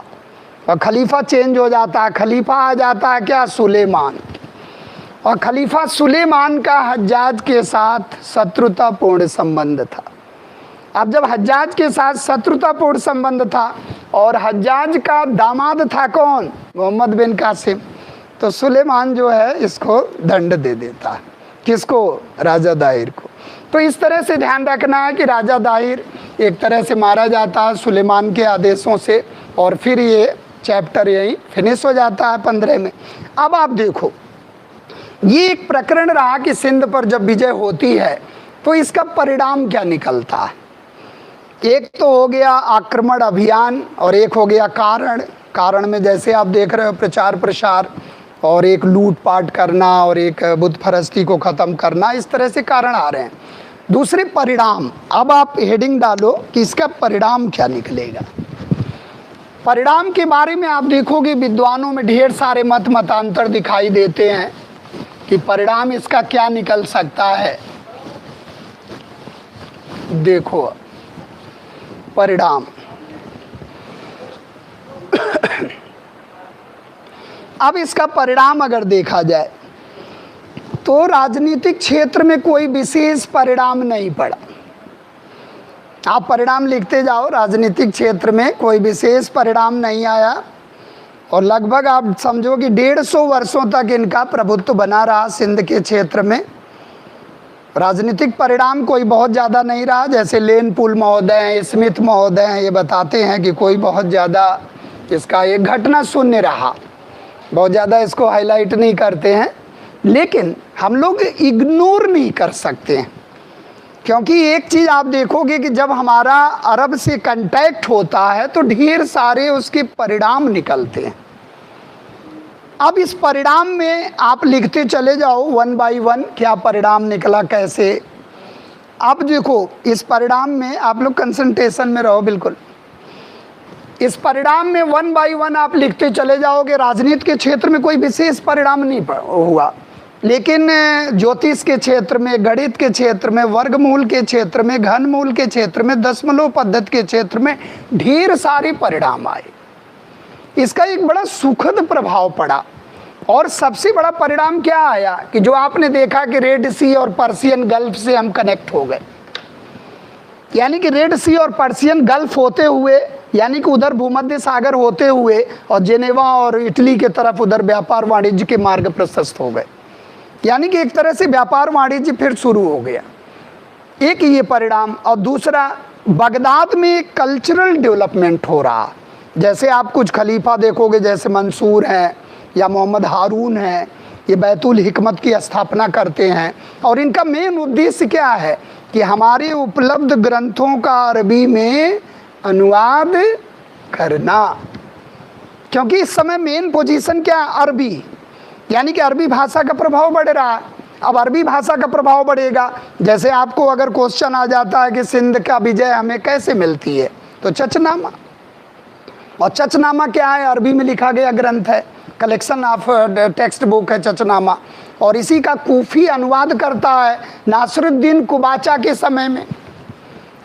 और खलीफा चेंज हो जाता है। खलीफा आ जाता है क्या, सुलेमान। और खलीफा सुलेमान का हज्जाज के साथ शत्रुतापूर्ण संबंध था। अब जब हज्जाज के साथ शत्रुतापूर्ण संबंध था और हज्जाज का दामाद था कौन, मोहम्मद बिन कासिम, तो सुलेमान जो है इसको दंड दे देता है, किसको, राजा दाहिर को। तो इस तरह से ध्यान रखना है कि राजा दाहिर एक तरह से मारा जाता है सुलेमान के आदेशों से, और फिर ये चैप्टर यही फिनिश हो जाता है 15 में। अब आप देखो ये एक प्रकरण रहा कि सिंध पर जब विजय होती है तो इसका परिणाम क्या निकलता है। एक तो हो गया आक्रमण अभियान, और एक हो गया कारण। कारण में जैसे आप देख रहे हो प्रचार प्रसार, और एक लूटपाट करना, और एक बुत परस्ती को ख़त्म करना, इस तरह से कारण आ रहे हैं। दूसरे परिणाम, अब आप हेडिंग डालो कि इसका परिणाम क्या निकलेगा। परिणाम के बारे में आप देखोगे विद्वानों में ढेर सारे मतांतर दिखाई देते हैं कि परिणाम इसका क्या निकल सकता है। देखो परिणाम अब इसका परिणाम अगर देखा जाए तो राजनीतिक क्षेत्र में कोई विशेष परिणाम नहीं पड़ा। आप परिणाम लिखते जाओ, राजनीतिक क्षेत्र में कोई विशेष परिणाम नहीं आया, और लगभग आप समझो कि 150 वर्षों तक इनका प्रभुत्व बना रहा सिंध के क्षेत्र में। राजनीतिक परिणाम कोई बहुत ज़्यादा नहीं रहा, जैसे लेनपुल महोदय हैं, स्मिथ महोदय हैं, ये बताते हैं कि कोई बहुत ज़्यादा इसका एक घटना शून्य रहा, बहुत ज़्यादा इसको हाईलाइट नहीं करते हैं। लेकिन हम लोग इग्नोर नहीं कर सकते हैं, क्योंकि एक चीज़ आप देखोगे कि जब हमारा अरब से कांटेक्ट होता है तो ढेर सारे उसके परिणाम निकलते हैं। अब इस परिणाम में आप लिखते चले जाओ 1 बाई 1 क्या परिणाम निकला कैसे। अब देखो इस परिणाम में आप लोग कंसंट्रेशन में रहो बिल्कुल। इस परिणाम में 1 बाई 1 आप लिखते चले जाओगे। राजनीति के क्षेत्र में कोई विशेष परिणाम नहीं हुआ, लेकिन ज्योतिष के क्षेत्र में, गणित के क्षेत्र में, वर्गमूल के क्षेत्र में, घनमूल के क्षेत्र में, दशमलव पद्धति के क्षेत्र में ढेर सारे परिणाम आए। इसका एक बड़ा सुखद प्रभाव पड़ा। और सबसे बड़ा परिणाम क्या आया कि जो आपने देखा कि रेड सी और पर्शियन गल्फ से हम कनेक्ट हो गए, यानी कि रेड सी और पर्शियन गल्फ होते हुए, यानी कि उधर भूमध्य सागर होते हुए और जेनेवा और इटली के तरफ उधर व्यापार वाणिज्य के मार्ग प्रशस्त हो गए, यानी कि एक तरह से व्यापार वाणिज्य फिर शुरू हो गया। एक ये परिणाम। और दूसरा, बगदाद में कल्चरल डेवलपमेंट हो रहा। जैसे आप कुछ खलीफा देखोगे, जैसे मंसूर हैं या मोहम्मद हारून हैं, ये बैतुल हिकमत की स्थापना करते हैं, और इनका मेन उद्देश्य क्या है कि हमारे उपलब्ध ग्रंथों का अरबी में अनुवाद करना। क्योंकि इस समय मेन पोजीशन क्या है, अरबी, यानी कि अरबी भाषा का प्रभाव बढ़ रहा है। अब अरबी भाषा का प्रभाव बढ़ेगा, जैसे आपको अगर क्वेश्चन आ जाता है कि सिंध का विजय हमें कैसे मिलती है, तो चचनामा। और चचनामा क्या है, अरबी में लिखा गया ग्रंथ है, कलेक्शन ऑफ टेक्स्ट बुक है चचनामा, और इसी का कूफी अनुवाद करता है नासरुद्दीन कुबाचा के समय में।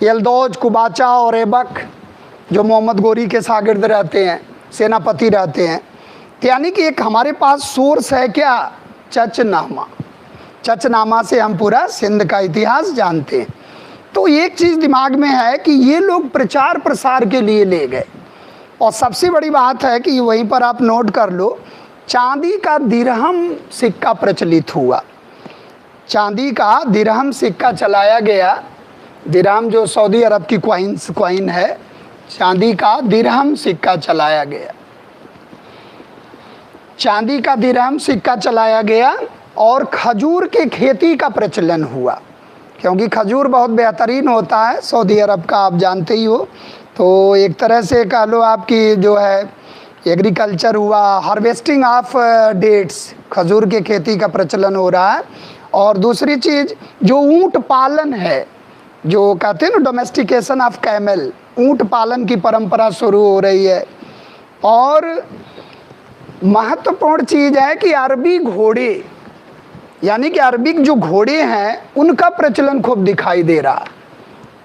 यल्दौज, कुबाचा और ऐबक जो मोहम्मद गोरी के शागिर्द रहते हैं, सेनापति रहते हैं, यानी कि एक हमारे पास सोर्स है क्या, चचनामा। चचनामा से हम पूरा सिंध का इतिहास जानते हैं। तो एक चीज़ दिमाग में है कि ये लोग प्रचार प्रसार के लिए ले गए, और सबसे बड़ी बात है कि वहीं पर आप नोट कर लो, चांदी का दिरहम सिक्का प्रचलित हुआ। चांदी का दिरहम सिक्का चलाया गया। दिरहम जो सऊदी अरब की क्वाइन है, चांदी का दिरहम सिक्का चलाया गया। चांदी का दिरहम सिक्का चलाया गया और खजूर के खेती का प्रचलन हुआ, क्योंकि खजूर बहुत बेहतरीन होता है सऊदी अरब का, आप जानते ही हो। तो एक तरह से कह लो आपकी जो है एग्रीकल्चर हुआ, हार्वेस्टिंग ऑफ डेट्स, खजूर के खेती का प्रचलन हो रहा है। और दूसरी चीज़ जो ऊँट पालन है, जो कहते हैं ना डोमेस्टिकेशन ऑफ कैमल, ऊँट पालन की परंपरा शुरू हो रही है। और महत्वपूर्ण चीज़ है कि अरबी घोड़े, यानी कि अरबिक जो घोड़े हैं उनका प्रचलन खूब दिखाई दे रहा है।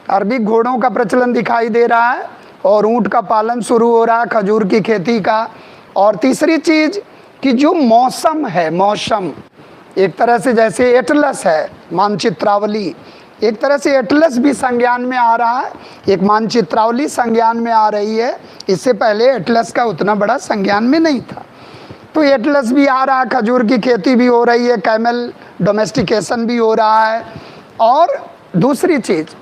अरबिक घोड़ों का प्रचलन दिखाई दे रहा है, और ऊँट का पालन शुरू हो रहा है, खजूर की खेती का। और तीसरी चीज़ कि जो मौसम है, मौसम एक तरह से जैसे एटलस है, मानचित्रावली, एक तरह से एटलस भी संज्ञान में आ रहा है, एक मानचित्रावली संज्ञान में आ रही है। इससे पहले एटलस का उतना बड़ा संज्ञान में नहीं था, तो एटलस भी आ रहा है, खजूर की खेती भी हो रही है, कैमल डोमेस्टिकेशन भी हो रहा है। और दूसरी चीज़,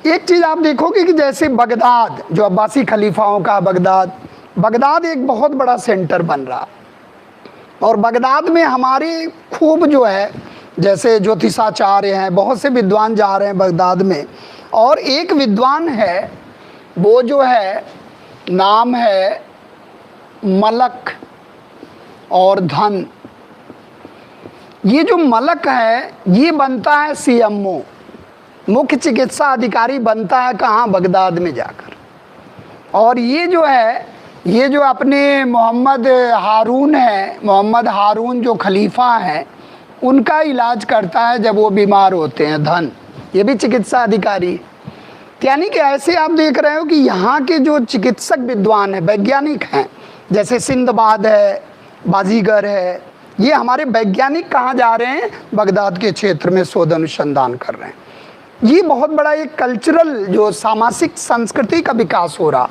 एक चीज़ आप देखोगे कि जैसे बगदाद, जो अब्बासी खलीफाओं का बगदाद एक बहुत बड़ा सेंटर बन रहा, और बगदाद में हमारे खूब जो है जैसे ज्योतिषाचार्य हैं, बहुत से विद्वान जा रहे हैं बगदाद में। और एक विद्वान है, वो जो है नाम है मलक और धन। ये जो मलक है ये बनता है CMO, मुख्य चिकित्सा अधिकारी बनता है कहाँ, बगदाद में जाकर। और ये जो है, ये जो अपने मोहम्मद हारून है, मोहम्मद हारून जो खलीफा हैं, उनका इलाज करता है जब वो बीमार होते हैं, धन, ये भी चिकित्सा अधिकारी। यानी कि ऐसे आप देख रहे हो कि यहाँ के जो चिकित्सक विद्वान हैं, वैज्ञानिक हैं, जैसे सिंदबाद है, बाजीगर है, ये हमारे वैज्ञानिक कहाँ जा रहे हैं, बगदाद के क्षेत्र में शोध अनुसंधान कर रहे हैं। ये बहुत बड़ा एक कल्चरल जो सामाजिक संस्कृति का विकास हो रहा,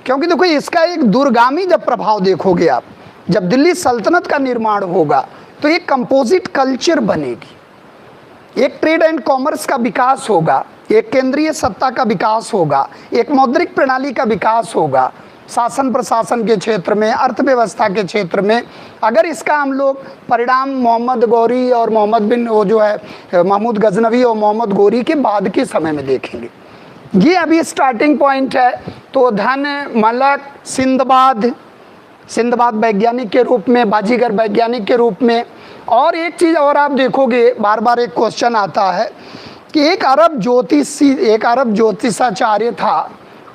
क्योंकि देखो इसका एक दूरगामी जब प्रभाव देखोगे आप, जब दिल्ली सल्तनत का निर्माण होगा तो एक कंपोजिट कल्चर बनेगी, एक ट्रेड एंड कॉमर्स का विकास होगा, एक केंद्रीय सत्ता का विकास होगा, एक मौद्रिक प्रणाली का विकास होगा, शासन प्रशासन के क्षेत्र में, अर्थव्यवस्था के क्षेत्र में। अगर इसका हम लोग परिणाम मोहम्मद गौरी और मोहम्मद बिन वो जो है महमूद गजनवी और मोहम्मद गौरी के बाद के समय में देखेंगे, ये अभी स्टार्टिंग पॉइंट है। तो धन, मलक, सिंदबाद वैज्ञानिक के रूप में, बाजीगर वैज्ञानिक के रूप में। और एक चीज़ और आप देखोगे, बार बार एक क्वेश्चन आता है कि एक अरब ज्योतिषाचार्य था,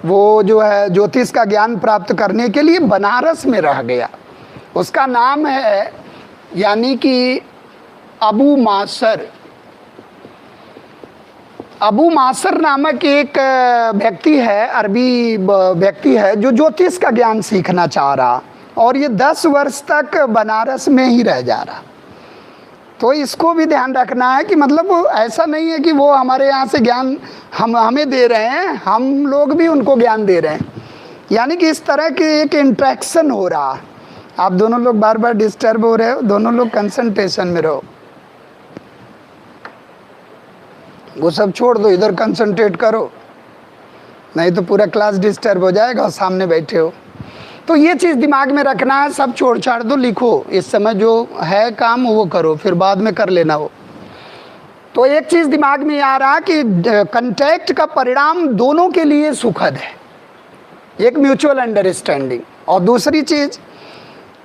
वो जो है ज्योतिष का ज्ञान प्राप्त करने के लिए बनारस में रह गया। उसका नाम है यानी कि अबू मासर नामक एक व्यक्ति है, अरबी व्यक्ति है, जो ज्योतिष का ज्ञान सीखना चाह रहा, और ये 10 वर्ष तक बनारस में ही रह जा रहा। तो इसको भी ध्यान रखना है कि मतलब ऐसा नहीं है कि वो हमारे यहाँ से ज्ञान हमें दे रहे हैं, हम लोग भी उनको ज्ञान दे रहे हैं, यानी कि इस तरह के एक इंट्रैक्शन हो रहा। आप दोनों लोग बार बार डिस्टर्ब हो रहे हो, दोनों लोग कंसंट्रेशन में रहो, वो सब छोड़ दो, इधर कंसंट्रेट करो, नहीं तो पूरा क्लास डिस्टर्ब हो जाएगा और सामने बैठे हो। तो ये चीज़ दिमाग में रखना है, सब छोड़ छाड़ दो, लिखो, इस समय जो है काम वो करो, फिर बाद में कर लेना हो। तो एक चीज़ दिमाग में आ रहा कि कंटैक्ट का परिणाम दोनों के लिए सुखद है, एक म्यूचुअल अंडरस्टैंडिंग, और दूसरी चीज़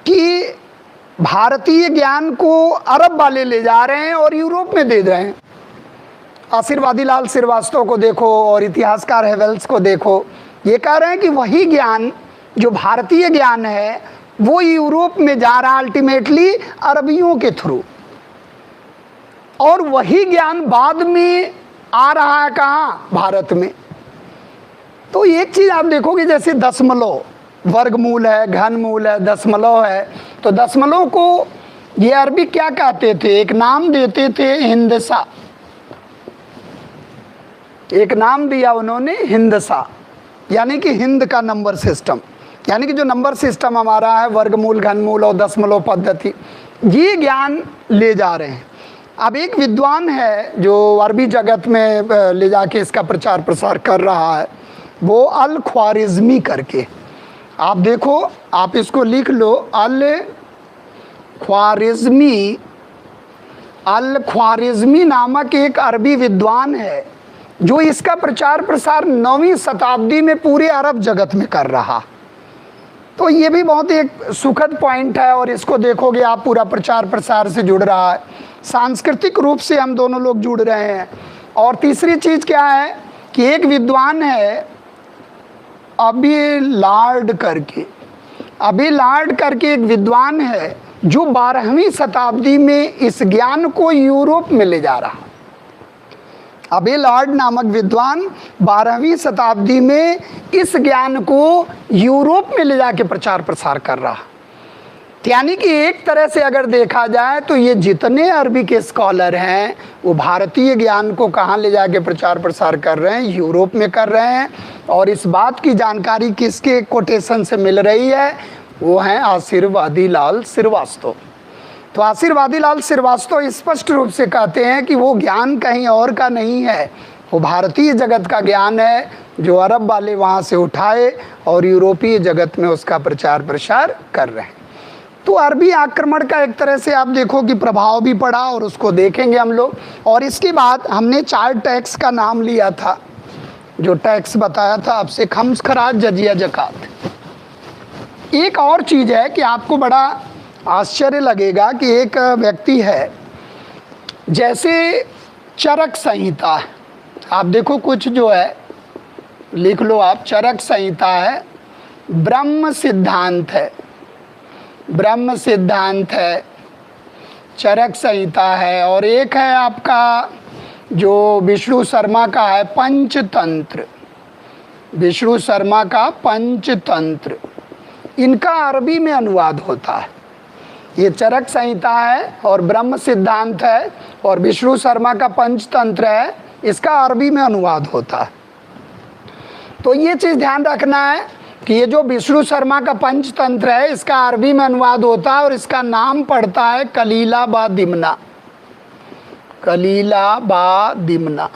कि भारतीय ज्ञान को अरब वाले ले जा रहे हैं और यूरोप में दे रहे हैं। आशीर्वादी लाल श्रीवास्तव को देखो और इतिहासकार हेवेल्स को देखो, ये कह रहे हैं कि वही ज्ञान जो भारतीय ज्ञान है वो यूरोप में जा रहा अल्टीमेटली अरबियों के थ्रू, और वही ज्ञान बाद में आ रहा है कहाँ, भारत में। तो एक चीज़ आप देखोगे, जैसे दशमलव वर्गमूल है, घनमूल है, दशमलव है, तो दशमलव को ये अरबी क्या कहते थे, एक नाम देते थे हिंदसा, एक नाम दिया उन्होंने हिंदसा, यानी कि हिंद का नंबर सिस्टम, यानी कि जो नंबर सिस्टम हमारा है वर्गमूल, घनमूल और दशमलव पद्धति, ये ज्ञान ले जा रहे हैं। अब एक विद्वान है जो अरबी जगत में ले जाके इसका प्रचार प्रसार कर रहा है, वो अल ख्वारिज़मी करके, आप देखो, आप इसको लिख लो, अल ख्वारिज़मी नामक एक अरबी विद्वान है जो इसका प्रचार प्रसार 9वीं शताब्दी में पूरे अरब जगत में कर रहा। तो ये भी बहुत एक सुखद पॉइंट है, और इसको देखोगे आप पूरा प्रचार प्रसार से जुड़ रहा है, सांस्कृतिक रूप से हम दोनों लोग जुड़ रहे हैं। और तीसरी चीज़ क्या है कि एक विद्वान है अबेलार्ड करके एक विद्वान है जो 12वीं शताब्दी में इस ज्ञान को यूरोप में ले जा रहा। अबेलार्ड नामक विद्वान 12वीं शताब्दी में इस ज्ञान को यूरोप में ले जाके प्रचार प्रसार कर रहा। यानी कि एक तरह से अगर देखा जाए तो ये जितने अरबी के स्कॉलर हैं वो भारतीय ज्ञान को कहाँ ले जाके प्रचार प्रसार कर रहे हैं, यूरोप में कर रहे हैं। और इस बात की जानकारी किसके कोटेशन से मिल रही है, वो हैं आशीर्वादी लाल श्रीवास्तव। तो आशीर्वादी लाल श्रीवास्तव स्पष्ट रूप से कहते हैं कि वो ज्ञान कहीं और का नहीं है, वो भारतीय जगत का ज्ञान है जो अरब वाले वहाँ से उठाए और यूरोपीय जगत में उसका प्रचार प्रसार कर रहे हैं। तो अरबी आक्रमण का एक तरह से आप देखो कि प्रभाव भी पड़ा, और उसको देखेंगे हम लोग। और इसके बाद हमने 4 टैक्स का नाम लिया था, जो टैक्स बताया था आपसे, खम्स, खराज, जजिया, जकात। एक और चीज़ है कि आपको बड़ा आश्चर्य लगेगा कि एक व्यक्ति है, जैसे चरक संहिता, आप देखो कुछ जो है लिख लो आप, चरक संहिता है, ब्रह्म सिद्धांत है, ब्रह्म सिद्धांत है, चरक संहिता है, और एक है आपका जो विष्णु शर्मा का है पंचतंत्र, विष्णु शर्मा का पंचतंत्र, इनका अरबी में अनुवाद होता है। ये चरक संहिता है और ब्रह्म सिद्धांत है और विष्णु शर्मा का पंचतंत्र है, इसका अरबी में अनुवाद होता है। तो ये चीज़ ध्यान रखना है कि ये जो विष्णु शर्मा का पंचतंत्र है इसका अरबी में अनुवाद होता है और इसका नाम पड़ता है कलीला बा दिमना, कलीला बा दिमना।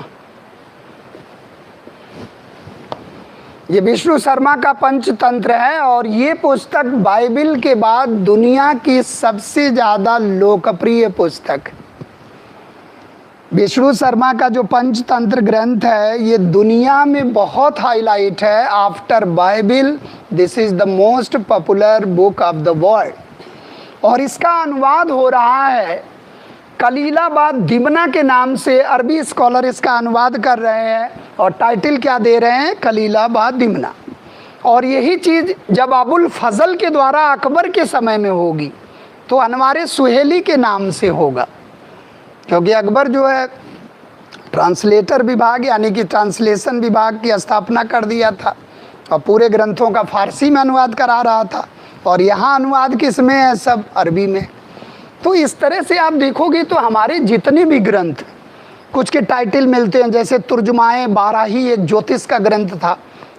ये विष्णु शर्मा का पंचतंत्र है और ये पुस्तक बाइबिल के बाद दुनिया की सबसे ज़्यादा लोकप्रिय पुस्तक। विष्णु शर्मा का जो पंचतंत्र ग्रंथ है ये दुनिया में बहुत हाईलाइट है। After Bible this is the most popular book of the world. और इसका अनुवाद हो रहा है कलीला बा दिमना के नाम से, अरबी स्कॉलर इसका अनुवाद कर रहे हैं और टाइटल क्या दे रहे हैं, कलीला बा दिमना। और यही चीज़ जब अबुल फजल के द्वारा अकबर के समय में होगी तो अनवारे सुहेली के नाम से होगा, क्योंकि अकबर जो है ट्रांसलेटर विभाग यानी कि ट्रांसलेशन विभाग की स्थापना कर दिया था और पूरे ग्रंथों का फारसी में अनुवाद करा रहा था, और यहाँ अनुवाद किस में है, सब अरबी में। तो इस तरह से आप देखोगे तो हमारे जितने भी ग्रंथ, कुछ के टाइटल मिलते हैं, जैसे तुर्जुमाए बाराही एक ज्योतिष का ग्रंथ था,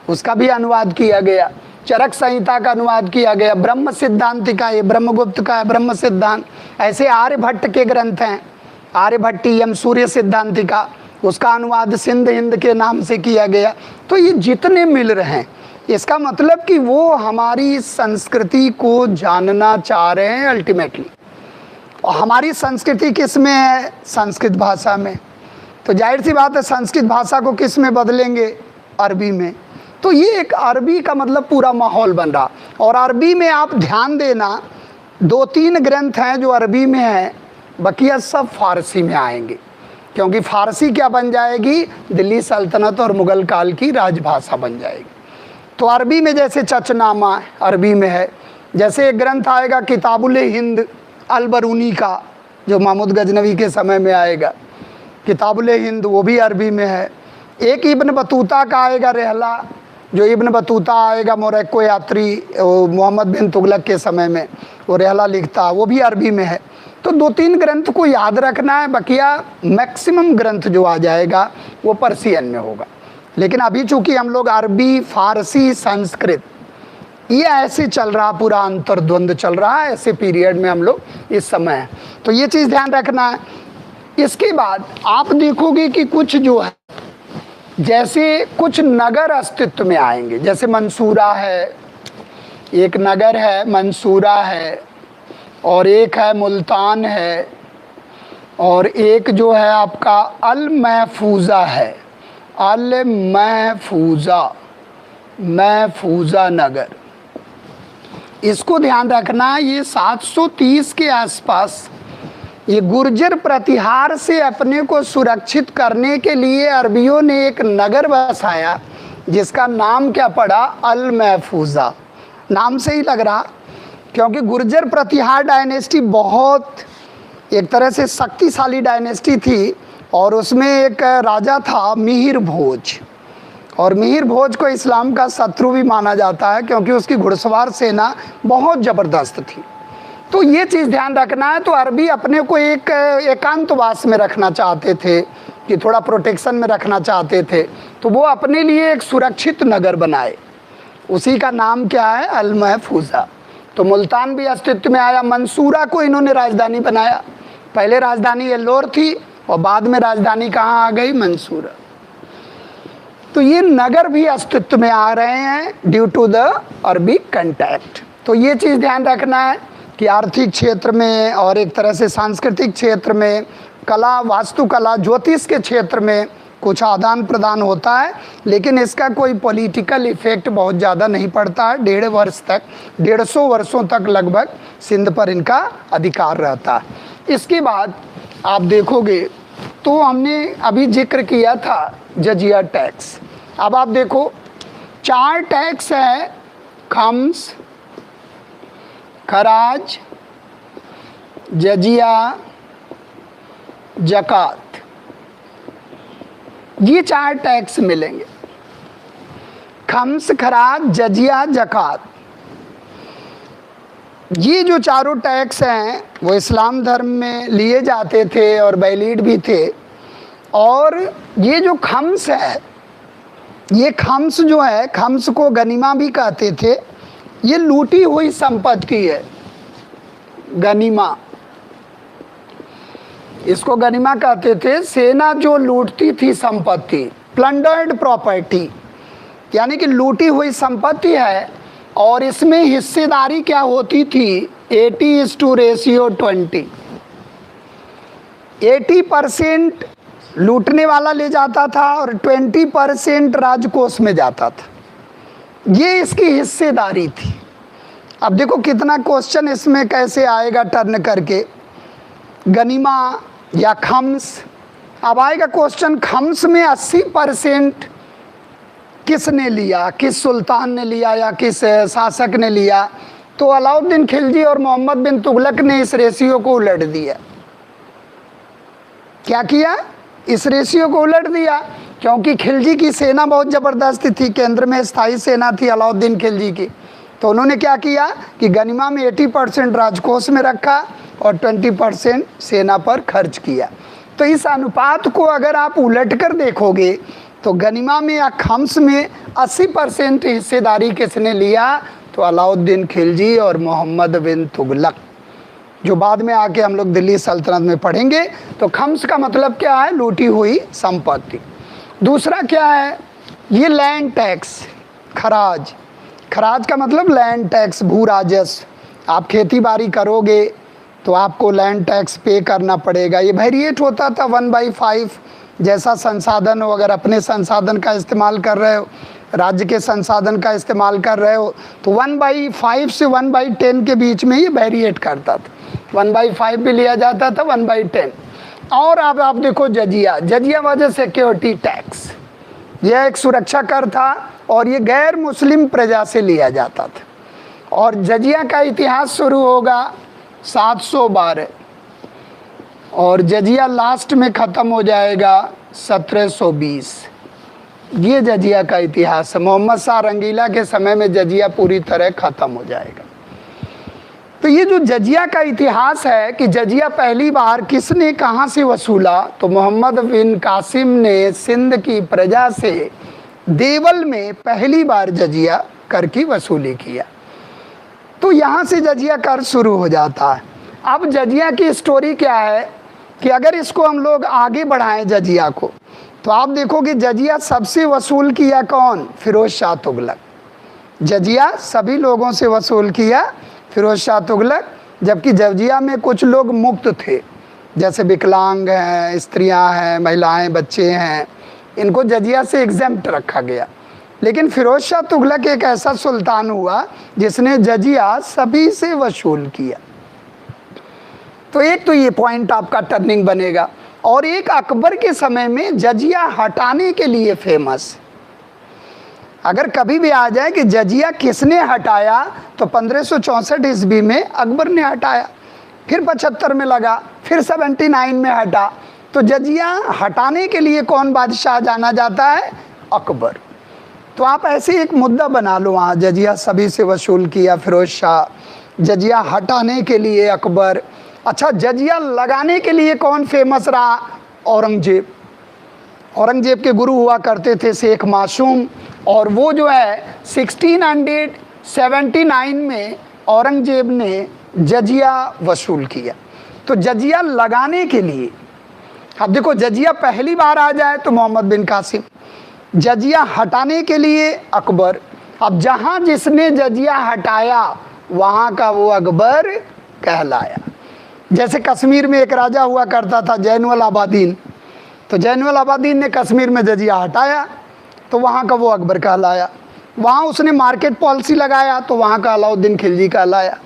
उसका भी अनुवाद किया गया, चरक संहिता का अनुवाद किया गया, ब्रह्म सिद्धांतिका ये ब्रह्मगुप्त का है ब्रह्म सिद्धांत। ऐसे आर्यभट्ट के ग्रंथ हैं, आर्यभट्टीयम सूर्य सिद्धांतिका, उसका अनुवाद सिंध हिंद के नाम से किया गया। तो ये जितने मिल रहे हैं इसका मतलब कि वो हमारी संस्कृति को जानना चाह रहे हैं अल्टीमेटली। और हमारी संस्कृति किस में है, संस्कृत भाषा में। तो जाहिर सी बात है संस्कृत भाषा को किस में बदलेंगे, अरबी में। तो ये एक अरबी का मतलब पूरा माहौल बन रहा। और अरबी में आप ध्यान देना, 2-3 ग्रंथ हैं जो अरबी में हैं, बकिया सब फारसी में आएंगे, क्योंकि फारसी क्या बन जाएगी, दिल्ली सल्तनत और मुग़ल काल की राजभाषा बन जाएगी। तो अरबी में जैसे चचनामा अरबी में है, जैसे एक ग्रंथ आएगा किताबुल हिंद अल-बरूनी का, जो महमूद गजनवी के समय में आएगा, किताबुल हिंद, वो भी अरबी में है। एक इब्न बतूता का आएगा रहला, जो इब्न बतूता आएगा मोरक्को यात्री मोहम्मद बिन तुगलक के समय में, वो रहला लिखता, वो भी अरबी में है। तो 2-3 ग्रंथ को याद रखना है, बकिया मैक्सिमम ग्रंथ जो आ जाएगा वो पर्शियन में होगा। लेकिन अभी चूंकि हम लोग अरबी, फारसी, संस्कृत, ये ऐसे चल रहा, पूरा अंतर्द्वंद चल रहा है, ऐसे पीरियड में हम लोग इस समय हैं। तो ये चीज़ ध्यान रखना है। इसके बाद आप देखोगे कि कुछ जो है, जैसे कुछ नगर अस्तित्व में आएंगे, जैसे मंसूरा है, एक नगर है मंसूरा है, और एक है मुल्तान है, और एक जो है आपका अल महफूजा है, अल महफूजा नगर। इसको ध्यान रखना, ये 730 के आसपास ये गुर्जर प्रतिहार से अपने को सुरक्षित करने के लिए अरबियों ने एक नगर बसाया, जिसका नाम क्या पड़ा, अल महफूजा। नाम से ही लग रहा, क्योंकि गुर्जर प्रतिहार डायनेस्टी बहुत एक तरह से शक्तिशाली डायनेस्टी थी, और उसमें एक राजा था मिहिर भोज, और मिहिर भोज को इस्लाम का शत्रु भी माना जाता है, क्योंकि उसकी घुड़सवार सेना बहुत ज़बरदस्त थी। तो ये चीज़ ध्यान रखना है। तो अरबी अपने को एक एकांतवास में रखना चाहते थे, कि थोड़ा प्रोटेक्शन में रखना चाहते थे, तो वो अपने लिए एक सुरक्षित नगर बनाए, उसी का नाम क्या है, अल महफूजा। तो मुल्तान भी अस्तित्व में आया। मंसूरा को इन्होंने राजधानी बनाया, पहले राजधानी एल्लोर थी और बाद में राजधानी कहाँ आ गई, मंसूरा। तो ये नगर भी अस्तित्व में आ रहे हैं ड्यू टू द अरबी कंटैक्ट। तो ये चीज़ ध्यान रखना है कि आर्थिक क्षेत्र में और एक तरह से सांस्कृतिक क्षेत्र में, कला, वास्तुकला, ज्योतिष के क्षेत्र में कुछ आदान प्रदान होता है, लेकिन इसका कोई पॉलिटिकल इफेक्ट बहुत ज़्यादा नहीं पड़ता है। 1.5 वर्ष तक, 150 वर्षों तक लगभग सिंध पर इनका अधिकार रहता है। इसके बाद आप देखोगे तो हमने अभी जिक्र किया था जजिया टैक्स। अब आप देखो 4 टैक्स है, खम्स, खराज, जजिया, ज़कात, ये 4 टैक्स मिलेंगे। खम्स, खराज, जजिया, ज़कात, ये जो चारों टैक्स हैं वो इस्लाम धर्म में लिए जाते थे और वैलिड भी थे। और ये जो खम्स है, ये खम्स जो है, खम्स को गनीमा भी कहते थे, ये लूटी हुई संपत्ति है, गनीमा, इसको गनीमा कहते थे। सेना जो लूटती थी संपत्ति, प्लंडर्ड प्रॉपर्टी, यानी कि लूटी हुई संपत्ति है, और इसमें हिस्सेदारी क्या होती थी, 80:20। 80% लूटने वाला ले जाता था और 20% राजकोष में जाता था, ये इसकी हिस्सेदारी थी। अब देखो कितना क्वेश्चन इसमें कैसे आएगा टर्न करके, गनीमा या खम्स। अब आएगा क्वेश्चन, खम्स में 80% किसने लिया, किस सुल्तान ने लिया या किस शासक ने लिया? तो अलाउद्दीन खिलजी और मोहम्मद बिन तुगलक ने इस रेशियो को उलट दिया। क्या किया? इस रेशियो को उलट दिया, क्योंकि खिलजी की सेना बहुत ज़बरदस्त थी, केंद्र में स्थायी सेना थी अलाउद्दीन खिलजी की। तो उन्होंने क्या किया कि गनीमा में 80% राजकोष में रखा और 20% सेना पर खर्च किया। तो इस अनुपात को अगर आप उलट कर देखोगे तो गनीमा में या खम्स में 80% हिस्सेदारी किसने लिया? तो अलाउद्दीन खिलजी और मोहम्मद बिन तुगलक, जो बाद में आके हम लोग दिल्ली सल्तनत में पढ़ेंगे। तो खम्स का मतलब क्या है? लूटी हुई संपत्ति। दूसरा क्या है? ये लैंड टैक्स, खराज। खराज का मतलब लैंड टैक्स, भू राजस्व। आप खेती बाड़ी करोगे तो आपको लैंड टैक्स पे करना पड़ेगा। ये वेरिएट होता था 1/5, जैसा संसाधन हो। अगर अपने संसाधन का इस्तेमाल कर रहे हो राज्य के संसाधन का इस्तेमाल कर रहे हो तो 1/5 से 1/10 के बीच में ये वेरिएट करता था। 1/5 भी लिया जाता था, 1/10। और अब आप देखो जजिया, जजिया वजह सिक्योरिटी टैक्स, यह एक सुरक्षा कर था और ये गैर मुस्लिम प्रजा से लिया जाता था। और जजिया का इतिहास शुरू होगा 712 और जजिया लास्ट में ख़त्म हो जाएगा 1720। ये जजिया का इतिहास है। मोहम्मद शाह रंगीला के समय में जजिया पूरी तरह ख़त्म हो जाएगा। तो ये जो जजिया का इतिहास है कि जजिया पहली बार किसने कहाँ से वसूला, तो मोहम्मद बिन कासिम ने सिंध की प्रजा से देवल में पहली बार जजिया कर की वसूली किया। तो यहाँ से जजिया कर शुरू हो जाता है। अब जजिया की स्टोरी क्या है कि अगर इसको हम लोग आगे बढ़ाएं जजिया को, तो आप देखोगे जजिया सबसे वसूल किया कौन, फिरोज शाह तुगलक। जजिया सभी लोगों से वसूल किया फिरोज शाह तुगलक, जबकि जजिया में कुछ लोग मुक्त थे, जैसे विकलांग हैं, स्त्रियां हैं, महिलाएं, बच्चे हैं, इनको जजिया से एग्जेम्प्ट रखा गया। लेकिन फिरोज शाह तुगलक एक ऐसा सुल्तान हुआ जिसने जजिया सभी से वसूल किया। तो एक तो ये पॉइंट आपका टर्निंग बनेगा। और एक अकबर के समय में जजिया हटाने के लिए फेमस। अगर कभी भी आ जाए कि जजिया किसने हटाया, तो 1564 ईस्वी में अकबर ने हटाया, फिर 75 में लगा, फिर 79 में हटा। तो जजिया हटाने के लिए कौन बादशाह जाना जाता है, अकबर। तो आप ऐसे एक मुद्दा बना लो वहाँ, जजिया सभी से वसूल किया फिरोज शाह, जजिया हटाने के लिए अकबर। अच्छा, जजिया लगाने के लिए कौन फेमस रहा, औरंगजेब। औरंगजेब के गुरु हुआ करते थे शेख मासूम, और वो जो है 1679 में औरंगजेब ने जजिया वसूल किया। तो जजिया लगाने के लिए, अब देखो जजिया पहली बार आ जाए तो मोहम्मद बिन कासिम, जजिया हटाने के लिए अकबर। अब जहाँ जिसने जजिया हटाया वहाँ का वो अकबर कहलाया। जैसे कश्मीर में एक राजा हुआ करता था जैनुल आबादीन, तो जैनुल आबादीन ने कश्मीर में जजिया हटाया तो वहाँ का वो अकबर कहलाया। वहाँ उसने मार्केट पॉलिसी लगाया तो वहाँ का अलाउद्दीन खिलजी कहलाया।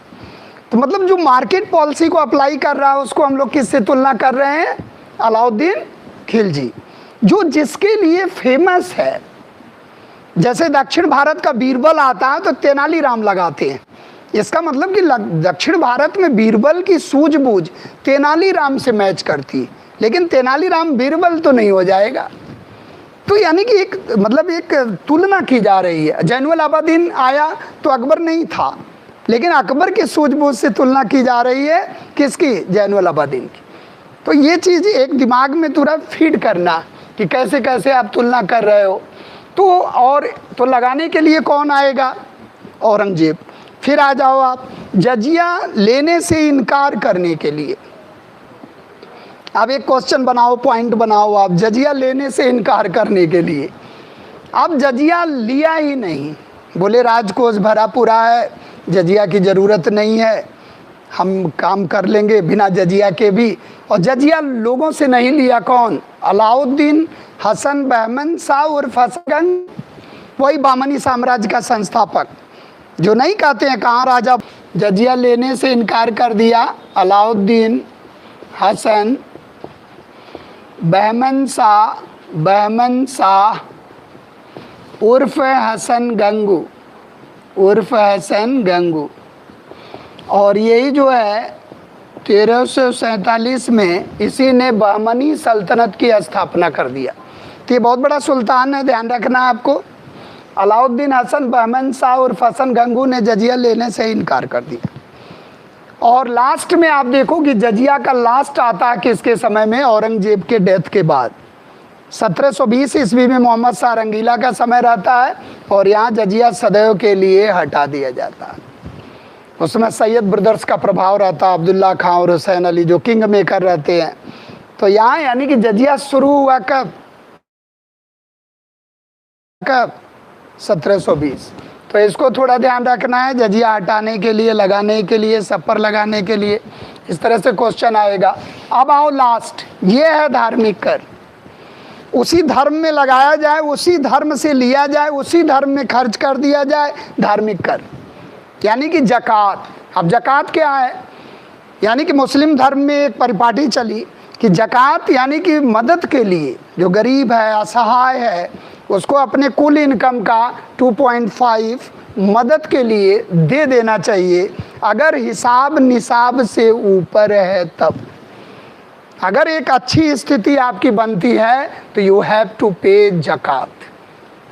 तो मतलब जो मार्केट पॉलिसी को अप्लाई कर रहा है उसको हम लोग किससे तुलना कर रहे हैं, अलाउद्दीन खिलजी, जो जिसके लिए फेमस है। जैसे दक्षिण भारत का बीरबल आता है तो तेनालीराम लगाते हैं, इसका मतलब कि दक्षिण भारत में बीरबल की सूझबूझ तेनालीराम से मैच करती है, लेकिन तेनालीराम बीरबल तो नहीं हो जाएगा। तो यानी कि एक मतलब एक तुलना की जा रही है। जैनुल आबादीन आया तो अकबर नहीं था, लेकिन अकबर की सूझबूझ से तुलना की जा रही है किसकी, जैनुल आबादीन की। तो ये चीज़ एक दिमाग में थोड़ा फीड करना कि कैसे कैसे आप तुलना कर रहे हो। तो और तो लगाने के लिए कौन आएगा, औरंगजेब। फिर आ जाओ आप जजिया लेने से इनकार करने के लिए। अब एक क्वेश्चन बनाओ, पॉइंट बनाओ आप, जजिया लेने से इनकार करने के लिए। अब जजिया लिया ही नहीं, बोले राजकोष भरा पूरा है, जजिया की ज़रूरत नहीं है, हम काम कर लेंगे बिना जजिया के भी। और जजिया लोगों से नहीं लिया कौन, अलाउद्दीन हसन बहमन शाह उर्फ हसन, वही बामनी साम्राज्य का संस्थापक, जो नहीं कहते हैं कहाँ राजा। जजिया लेने से इनकार कर दिया अलाउद्दीन हसन बहमन शाह उर्फ हसन गंगू। और यही जो है 1347 में इसी ने बहमनी सल्तनत की स्थापना कर दिया। तो ये बहुत बड़ा सुल्तान है, ध्यान रखना आपको। अलाउद्दीन हसन बहमन शाह उर्फ हसन गंगू ने जजिया लेने से इनकार कर दिया। और लास्ट में आप देखो कि जजिया का लास्ट आता है किसके समय में, औरंगजेब के डेथ के बाद। 1720 ईस्वी में मोहम्मद शाह रंगीला का समय रहता है और यहाँ जजिया सदैव के लिए हटा दिया जाता है। उसमें सैयद ब्रदर्स का प्रभाव रहता है, अब्दुल्ला खां और हुसैन अली जो किंग मेकर रहते हैं। तो यहाँ यानी कि जजिया शुरू हुआ कब, 1720। तो इसको थोड़ा ध्यान रखना है, जजिया हटाने के लिए, लगाने के लिए, सब पर लगाने के लिए, इस तरह से क्वेश्चन आएगा। अब आओ लास्ट, ये है धार्मिक कर। उसी धर्म में लगाया जाए, उसी धर्म से लिया जाए, उसी धर्म में खर्च कर दिया जाए धार्मिक कर, यानी कि ज़कात। अब ज़कात क्या है? यानी कि मुस्लिम धर्म में एक परिपाटी चली कि ज़कात यानी कि मदद के लिए, जो गरीब है, असहाय है, उसको अपने कुल इनकम का 2.5 मदद के लिए दे देना चाहिए, अगर हिसाब निसाब से ऊपर है तब। अगर एक अच्छी स्थिति आपकी बनती है तो यू हैव टू पे ज़कात।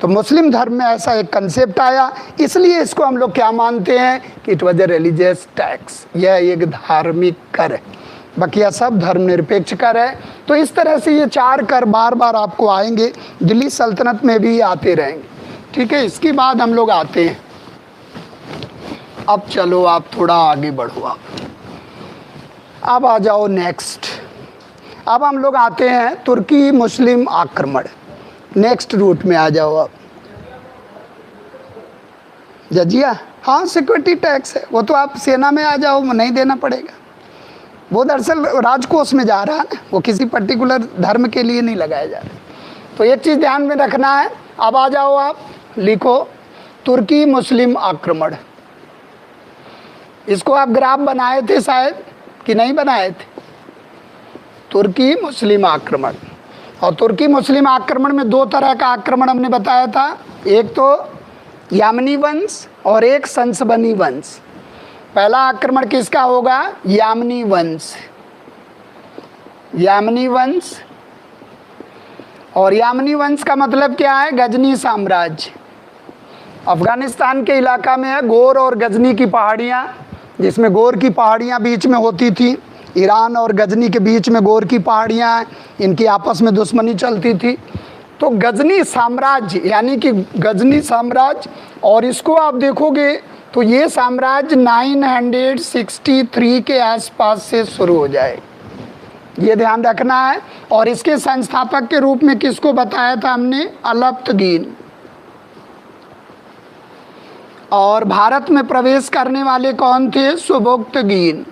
तो मुस्लिम धर्म में ऐसा एक कंसेप्ट आया, इसलिए इसको हम लोग क्या मानते हैं कि it was a religious tax, यह एक धार्मिक कर है, बकिया सब धर्मनिरपेक्ष कर है। तो इस तरह से ये 4 कर बार बार आपको आएंगे, दिल्ली सल्तनत में भी आते रहेंगे, ठीक है। इसके बाद हम लोग आते हैं, अब चलो आप थोड़ा आगे बढ़ो, अब आ जाओ नेक्स्ट। अब हम लोग आते हैं तुर्की मुस्लिम आक्रमण, नेक्स्ट रूट में आ जाओ आप। जजिया, हाँ सिक्योरिटी टैक्स है, वो तो आप सेना में आ जाओ, नहीं देना पड़ेगा। वो दरअसल राजकोष में जा रहा है ना, वो किसी पर्टिकुलर धर्म के लिए नहीं लगाया जा रहा। तो एक चीज़ ध्यान में रखना है। अब आ जाओ आप, लिखो तुर्की मुस्लिम आक्रमण। इसको आप ग्राफ बनाए थे शायद कि नहीं बनाए थे? तुर्की मुस्लिम आक्रमण। और तुर्की मुस्लिम आक्रमण में 2 तरह का आक्रमण हमने बताया था, एक तो यामनी वंश और एक संसबनी वंश। पहला आक्रमण किसका होगा? यामनी वंश, यामनी वंश। और यामनी वंश का मतलब क्या है? गजनी साम्राज्य। अफगानिस्तान के इलाका में है गोर और गजनी की पहाड़ियाँ, जिसमें गोर की पहाड़ियाँ बीच में होती थी। ईरान और गजनी के बीच में गोर की पहाड़ियाँ हैं, इनकी आपस में दुश्मनी चलती थी। तो गजनी साम्राज्य यानी कि गजनी साम्राज्य, और इसको आप देखोगे तो ये साम्राज्य 963 के आसपास से शुरू हो जाए, ये ध्यान रखना है। और इसके संस्थापक के रूप में किसको बताया था हमने? अलप्तगीन। और भारत में प्रवेश करने वाले कौन थे? सुबुक्तगीन।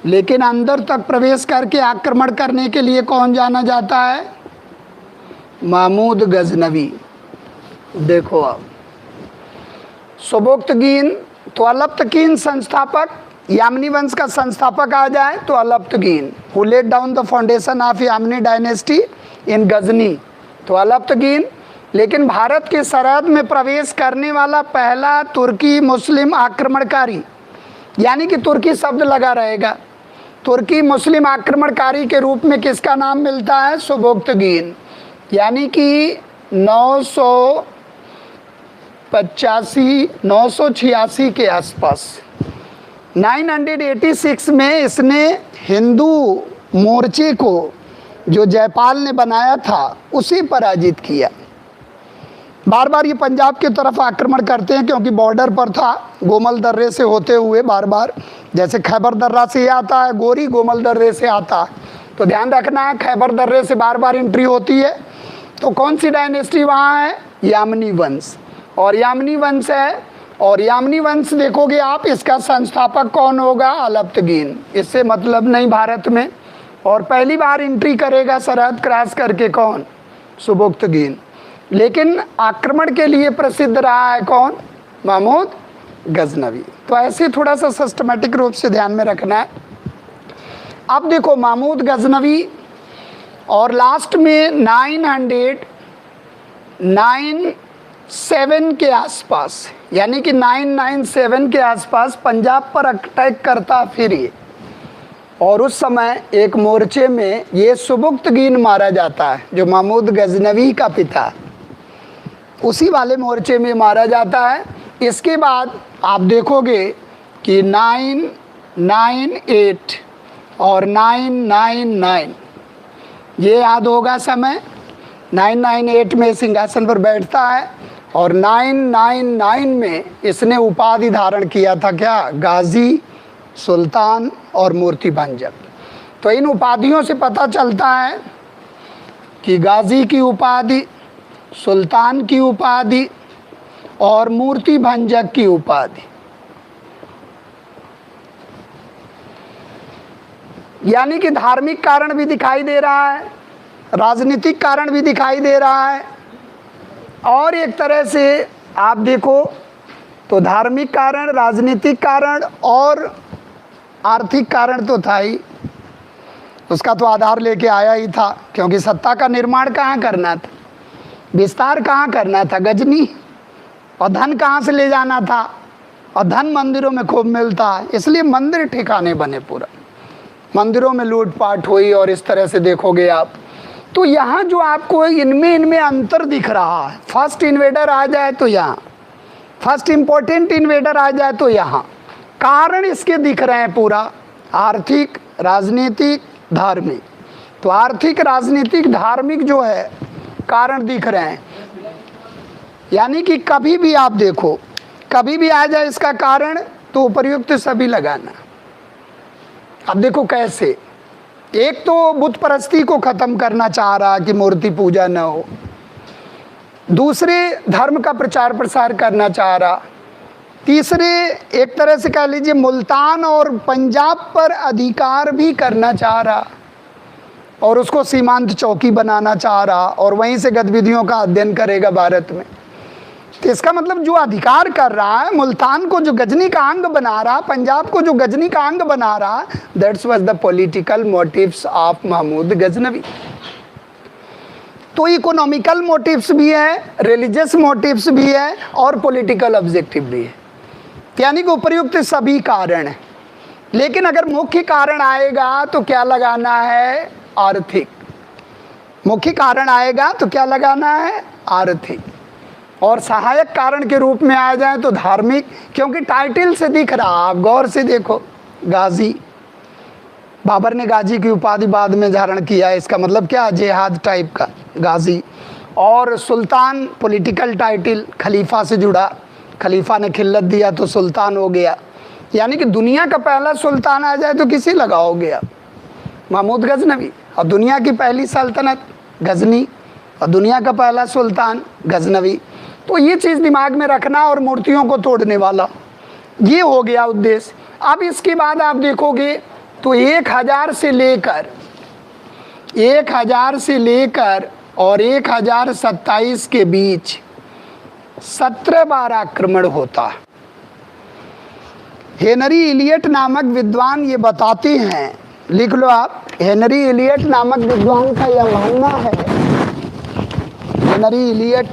लेकिन अंदर तक प्रवेश करके आक्रमण करने के लिए कौन जाना जाता है? महमूद गजनवी। देखो अब सुबुक्तगीन, तो अलप्तगीन संस्थापक, यामनी वंश का संस्थापक आ जाए तो Alptigin, who laid down the foundation of Yamini dynasty in Ghazni, तो अलप्तगीन। लेकिन भारत के सरहद में प्रवेश करने वाला पहला तुर्की मुस्लिम आक्रमणकारी, यानी कि तुर्की शब्द लगा रहेगा, तुर्की मुस्लिम आक्रमणकारी के रूप में किसका नाम मिलता है? सुबुक्तगीन। यानी कि 986 के आसपास 986 में इसने हिंदू मोर्चे को जो जयपाल ने बनाया था उसे पराजित किया। बार बार ये पंजाब की तरफ आक्रमण करते हैं क्योंकि बॉर्डर पर था, गोमल दर्रे से होते हुए बार बार, जैसे खैबर दर्रा से आता है गोरी, गोमल दर्रे से आता है। तो ध्यान रखना है, खैबर दर्रे से बार बार एंट्री होती है। तो कौन सी डायनेस्टी वहाँ है? यामनी वंश। और यामनी वंश है, और यामनी वंश देखोगे आप, इसका संस्थापक कौन होगा? अलप्तगीन। इससे मतलब नहीं भारत में। और पहली बार एंट्री करेगा सरहद क्रॉस करके कौन? सुबुक्तगीन। लेकिन आक्रमण के लिए प्रसिद्ध रहा है कौन? महमूद गजनवी। तो ऐसे थोड़ा सा सिस्टमेटिक रूप से ध्यान में रखना है। अब देखो महमूद गजनवी, और लास्ट में 997 के आसपास, यानी कि 997 के आसपास पंजाब पर अटैक करता फिर ये। और उस समय एक मोर्चे में ये सुबुक्तगीन मारा जाता है, जो महमूद गजनवी का पिता, उसी वाले मोर्चे में मारा जाता है। इसके बाद आप देखोगे कि 998 और 999, ये याद होगा समय। 998 में सिंहासन पर बैठता है, और 999 में इसने उपाधि धारण किया था, क्या? गाजी, सुल्तान और मूर्ति भंजक। तो इन उपाधियों से पता चलता है कि गाजी की उपाधि, सुल्तान की उपाधि और मूर्ति भंजक की उपाधि, यानी कि धार्मिक कारण भी दिखाई दे रहा है राजनीतिक कारण भी दिखाई दे रहा है, और एक तरह से आप देखो तो धार्मिक कारण, राजनीतिक कारण और आर्थिक कारण तो था ही, उसका तो आधार लेके आया ही था, क्योंकि सत्ता का निर्माण कहाँ करना था, विस्तार कहाँ करना था, गजनी, और धन कहाँ से ले जाना था, और धन मंदिरों में खूब मिलता है, इसलिए मंदिर ठिकाने बने, पूरा मंदिरों में लूटपाट हुई। और इस तरह से देखोगे आप तो यहाँ जो आपको इनमें अंतर दिख रहा है, फर्स्ट इन्वेडर आ जाए तो यहाँ, फर्स्ट इम्पोर्टेंट इन्वेडर आ जाए तो यहाँ कारण इसके दिख रहे हैं, पूरा आर्थिक, राजनीतिक, धार्मिक। तो आर्थिक, राजनीतिक, धार्मिक जो है कारण दिख रहे हैं, यानी कि कभी भी आप देखो, कभी भी आ जाए इसका कारण तो उपर्युक्त सभी लगाना। अब देखो कैसे, एक तो बुत परस्ती को खत्म करना चाह रहा कि मूर्ति पूजा न हो, दूसरे धर्म का प्रचार प्रसार करना चाह रहा, तीसरे एक तरह से कह लीजिए मुल्तान और पंजाब पर अधिकार भी करना चाह रहा, और उसको सीमांत चौकी बनाना चाह रहा, और वहीं से गतिविधियों का अध्ययन करेगा भारत में। तो इसका मतलब जो अधिकार कर रहा है, मुल्तान को जो गजनी का अंग बना रहा, पंजाब को जो गजनी का अंग बना रहा, that's was the political motives of Mahmud Ghaznavi. तो इकोनॉमिकल मोटिव्स भी है, रिलीजियस मोटिव्स भी है, और पॉलिटिकल ऑब्जेक्टिव भी है, यानी कि उपर्युक्त सभी कारण है। लेकिन अगर मुख्य कारण आएगा तो क्या लगाना है, आर्थिक। मुख्य कारण आएगा तो क्या लगाना है, आर्थिक। और सहायक कारण के रूप में आ जाए तो धार्मिक, क्योंकि टाइटल से दिख रहा, आप गौर से देखो, गाजी, बाबर ने गाजी की उपाधि बाद में धारण किया, इसका मतलब क्या, जिहाद टाइप का गाजी। और सुल्तान पॉलिटिकल टाइटल, खलीफा से जुड़ा, खलीफा ने खिल्लत दिया तो सुल्तान हो गया, यानी कि दुनिया का पहला सुल्तान आ जाए तो किसी लगाओगे आप, महमूद गजनवी। और दुनिया की पहली सल्तनत गजनी, और दुनिया का पहला सुल्तान गजनवी। तो ये चीज़ दिमाग में रखना, और मूर्तियों को तोड़ने वाला, ये हो गया उद्देश्य। अब इसके बाद आप देखोगे तो 1000 से लेकर 1027 के बीच 17 बार आक्रमण होता। हेनरी इलियट नामक विद्वान ये बताते हैं, लिख लो आप, हेनरी इलियट नामक विद्वान का यह मानना है, हेनरी इलियट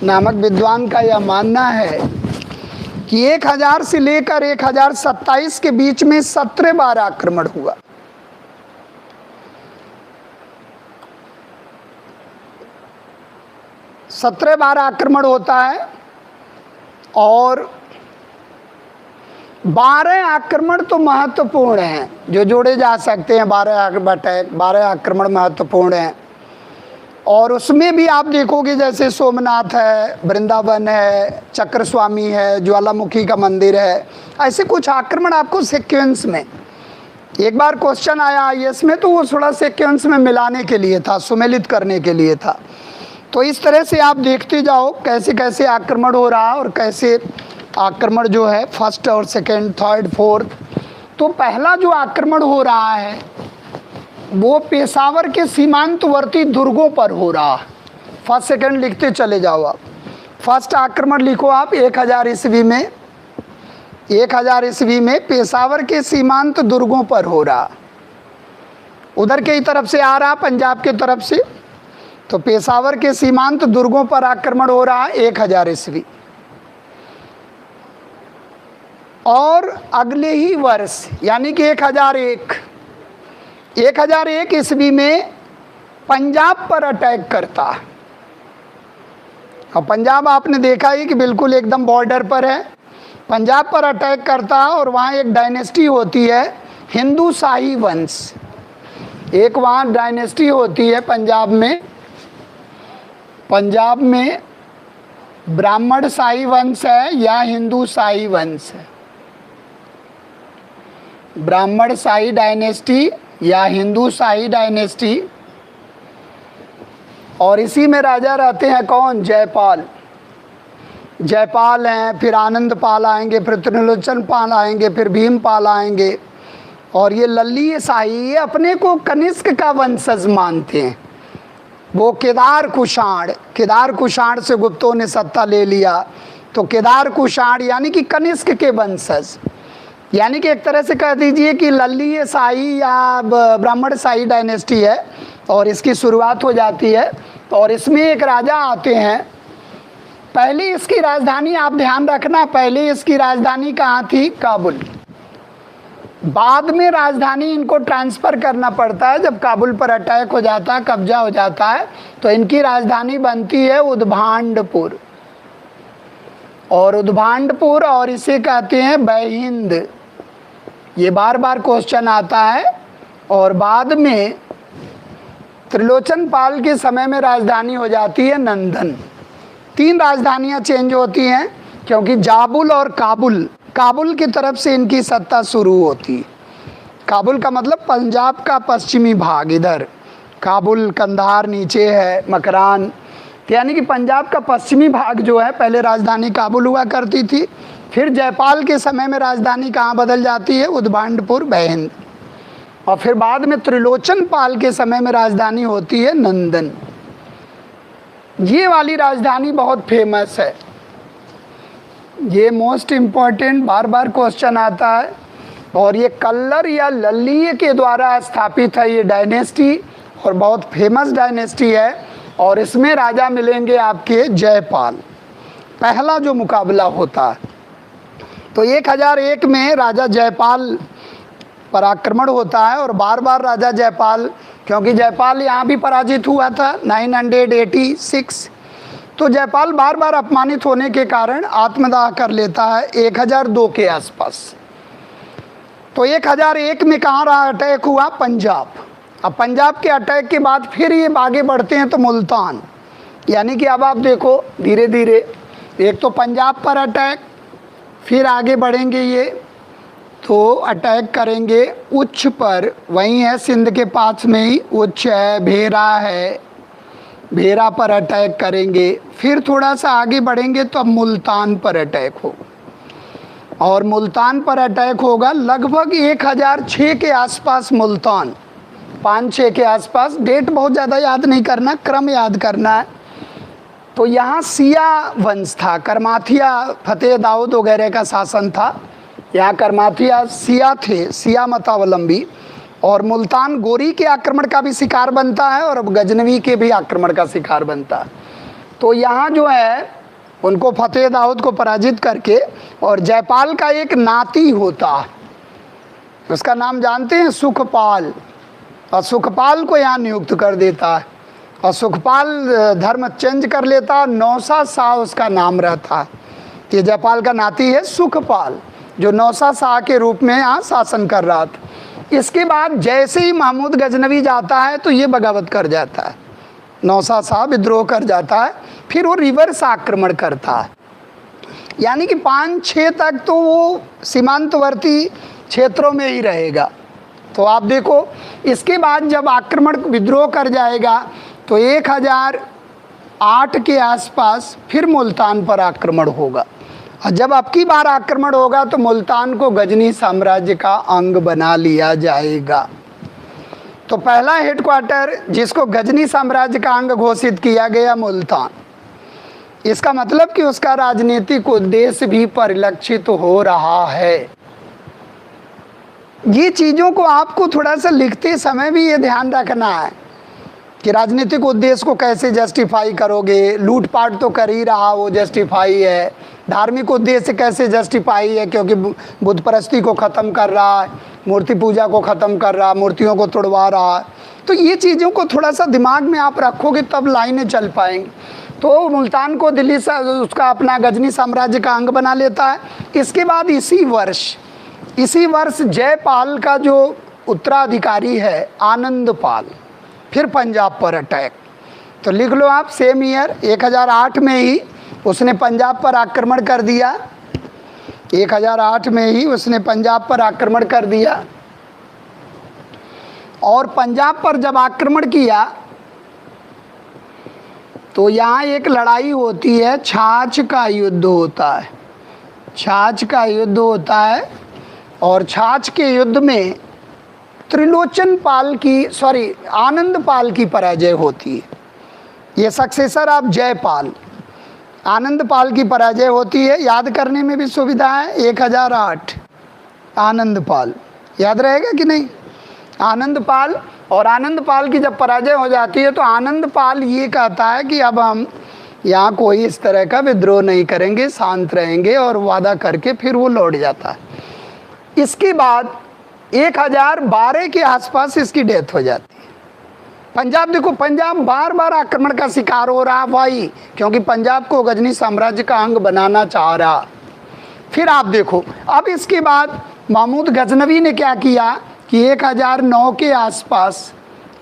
नामक विद्वान का यह मानना है कि 1000 से लेकर 1027 के बीच में 17 बार आक्रमण हुआ। सत्रह बार आक्रमण होता है, और 12 आक्रमण तो महत्वपूर्ण हैं, जो जोड़े जा सकते हैं। 12 आक्रमण महत्वपूर्ण हैं, और उसमें भी आप देखोगे जैसे सोमनाथ है, वृंदावन है, चक्र स्वामी है, ज्वालामुखी का मंदिर है, ऐसे कुछ आक्रमण आपको सीक्वेंस में। एक बार क्वेश्चन आया आईएएस में, तो वो थोड़ा सीक्वेंस में मिलाने के लिए था, सुमेलित करने के लिए था। तो इस तरह से आप देखते जाओ कैसे कैसे आक्रमण हो रहा, और कैसे आक्रमण जो है फर्स्ट और सेकेंड, थर्ड, फोर्थ। तो पहला जो आक्रमण हो रहा है वो पेशावर के सीमांतवर्ती दुर्गों पर हो रहा। फर्स्ट सेकेंड लिखते चले जाओ आप। फर्स्ट आक्रमण लिखो आप 1000 ईस्वी में, 1000 ईस्वी में पेशावर के सीमांत दुर्गों पर हो रहा। उधर की तरफ से आ रहा, पंजाब के तरफ से, तो पेशावर के सीमांत दुर्गों पर आक्रमण हो रहा 1000 ईस्वी। और अगले ही वर्ष यानी कि 1001 ईस्वी में पंजाब पर अटैक करता। और पंजाब आपने देखा ही कि बिल्कुल एकदम बॉर्डर पर है। पंजाब पर अटैक करता, और वहाँ एक डायनेस्टी होती है हिंदू शाही वंश। एक वहाँ डायनेस्टी होती है पंजाब में ब्राह्मण शाही वंश है या हिंदू शाही वंश है। ब्राह्मण शाही डायनेस्टी या हिंदू शाही डायनेस्टी। और इसी में राजा रहते हैं कौन, जयपाल। जयपाल हैं, फिर आनंद पाल आएंगे, फिर त्रिलोचन पाल आएंगे, फिर भीमपाल आएंगे। और ये लल्ली शाही, ये अपने को कनिष्क का वंशज मानते हैं। वो केदार कुषाण से गुप्तों ने सत्ता ले लिया। तो केदार कुषाण यानी कि कनिष्क के वंशज, यानी कि एक तरह से कह दीजिए कि लल्लीय शाही या ब्राह्मण शाही डायनेस्टी है और इसकी शुरुआत हो जाती है। और इसमें एक राजा आते हैं। पहले इसकी राजधानी, आप ध्यान रखना, पहले इसकी राजधानी कहाँ थी? काबुल। बाद में राजधानी इनको ट्रांसफ़र करना पड़ता है जब काबुल पर अटैक हो जाता है, कब्जा हो जाता है, तो इनकी राजधानी बनती है उद्भांडपुर। और उद्भांडपुर, और इसे कहते हैं बैहिंद। ये बार बार क्वेश्चन आता है। और बाद में त्रिलोचन पाल के समय में राजधानी हो जाती है नंदन। 3 राजधानियाँ चेंज होती हैं क्योंकि जाबुल और काबुल की तरफ से इनकी सत्ता शुरू होती है। काबुल का मतलब पंजाब का पश्चिमी भाग, इधर काबुल, कंधार नीचे है, मकरान, यानी कि पंजाब का पश्चिमी भाग जो है, पहले राजधानी काबुल हुआ करती थी। फिर जयपाल के समय में राजधानी कहाँ बदल जाती है? उद्भांडपुर, बैहिंद। और फिर बाद में त्रिलोचन पाल के समय में राजधानी होती है नंदन। ये वाली राजधानी बहुत फेमस है, ये मोस्ट इम्पॉर्टेंट, बार बार क्वेश्चन आता है। और ये कल्लर या लल्लीय के द्वारा स्थापित है ये डायनेस्टी, और बहुत फेमस डायनेस्टी है। और इसमें राजा मिलेंगे आपके जयपाल। पहला जो मुकाबला होता है तो 1001 में राजा जयपाल पर आक्रमण होता है। और बार बार राजा जयपाल, क्योंकि जयपाल यहाँ भी पराजित हुआ था 986, तो जयपाल बार बार अपमानित होने के कारण आत्मदाह कर लेता है 1002 के आसपास। तो 1001 में कहाँ रहा अटैक हुआ? पंजाब। अब पंजाब के अटैक के बाद फिर ये आगे बढ़ते हैं तो मुल्तान, यानी कि अब आप देखो धीरे धीरे, एक तो पंजाब पर अटैक, फिर आगे बढ़ेंगे ये तो अटैक करेंगे उच्च पर, वहीं है सिंध के पास में ही उच्च है, भेरा है, भेरा पर अटैक करेंगे। फिर थोड़ा सा आगे बढ़ेंगे तो अब मुल्तान पर अटैक हो, और मुल्तान पर अटैक होगा लगभग 1006 के आसपास, मुल्तान 5-6 के आसपास। डेट बहुत ज़्यादा याद नहीं करना, क्रम याद करना है। तो यहाँ सिया वंश था, करमाथिया, फतेह दाऊद वगैरह का शासन था। यहाँ करमाथिया सिया थे, सिया मतावलंबी। और मुल्तान गोरी के आक्रमण का भी शिकार बनता है और गजनवी के भी आक्रमण का शिकार बनता है। तो यहाँ जो है उनको फतेह दाऊद को पराजित करके, और जयपाल का एक नाती होता है, उसका नाम जानते हैं? सुखपाल। और सुखपाल को यहाँ नियुक्त कर देता है, और सुखपाल धर्म चेंज कर लेता है, नौसा शाह उसका नाम रहता है। ये जयपाल का नाती है सुखपाल, जो नौसा शाह के रूप में यहाँ शासन कर रहा था। इसके बाद जैसे ही महमूद गजनवी जाता है तो ये बगावत कर जाता है, नौसा शाह विद्रोह कर जाता है। फिर वो रिवर्स आक्रमण करता है, यानी कि 5-6 तक तो वो सीमांतवर्ती क्षेत्रों में ही रहेगा। तो आप देखो, इसके बाद जब आक्रमण विद्रोह कर जाएगा तो 1008 के आसपास फिर मुल्तान पर आक्रमण होगा। और जब अब की बार आक्रमण होगा तो मुल्तान को गजनी साम्राज्य का अंग बना लिया जाएगा। तो पहला हेडक्वार्टर जिसको गजनी साम्राज्य का अंग घोषित किया गया, मुल्तान। इसका मतलब कि उसका राजनीतिक उद्देश्य भी परिलक्षित हो रहा है। ये चीज़ों को आपको थोड़ा सा लिखते समय भी ये ध्यान रखना है कि राजनीतिक उद्देश्य को कैसे जस्टिफाई करोगे। लूटपाट तो कर ही रहा, वो जस्टिफाई है। धार्मिक उद्देश्य कैसे जस्टिफाई है, क्योंकि बुद्ध परस्ती को ख़त्म कर रहा है, मूर्ति पूजा को ख़त्म कर रहा, मूर्तियों को तोड़वा रहा है। तो ये चीज़ों को थोड़ा सा दिमाग में आप रखोगे तब लाइनें चल पाएंगी। तो मुल्तान को दिल्ली से उसका अपना गजनी साम्राज्य का अंग बना लेता है। इसके बाद इसी वर्ष जयपाल का जो उत्तराधिकारी है आनंदपाल, फिर पंजाब पर अटैक। तो लिख लो आप, सेम ईयर 1008 में ही उसने पंजाब पर आक्रमण कर दिया। 1008 में ही उसने पंजाब पर आक्रमण कर दिया। और पंजाब पर जब आक्रमण किया तो यहाँ एक लड़ाई होती है, छाछ का युद्ध होता है। छाछ का युद्ध होता है, और छाछ के युद्ध में आनंद पाल की पराजय होती है। ये सक्सेसर ऑफ जयपाल। आनंदपाल की पराजय होती है, याद करने में भी सुविधा है। 1008 आनंदपाल, याद रहेगा कि नहीं? आनंदपाल। और आनंदपाल की जब पराजय हो जाती है तो आनंदपाल ये कहता है कि अब हम यहाँ कोई इस तरह का विद्रोह नहीं करेंगे, शांत रहेंगे, और वादा करके फिर वो लौट जाता है। इसके बाद 1012 के आसपास इसकी डेथ हो जाती है। पंजाब देखो, पंजाब बार बार आक्रमण का शिकार हो रहा भाई, क्योंकि पंजाब को गजनी साम्राज्य का अंग बनाना चाह रहा। फिर आप देखो, अब इसके बाद महमूद गजनवी ने क्या किया कि 1009 के आसपास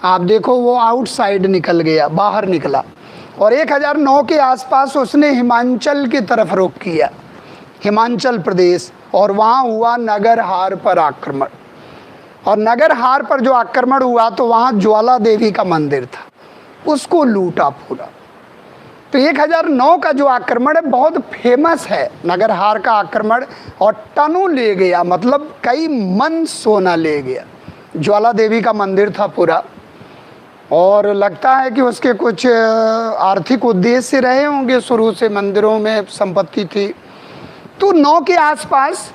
आप देखो वो आउटसाइड निकल गया, बाहर निकला, और 1009 के आसपास उसने हिमाचल की तरफ रुख किया, हिमाचल प्रदेश, और वहाँ हुआ नगरहार पर आक्रमण। और नगरहार पर जो आक्रमण हुआ तो वहाँ ज्वाला देवी का मंदिर था, उसको लूटा पूरा। तो 1009 का जो आक्रमण है बहुत फेमस है, नगरहार का आक्रमण, और टनों ले गया, मतलब कई मन सोना ले गया। ज्वाला देवी का मंदिर था पूरा, और लगता है कि उसके कुछ आर्थिक उद्देश्य रहे होंगे, शुरू से मंदिरों में संपत्ति थी। तो 9 के आसपास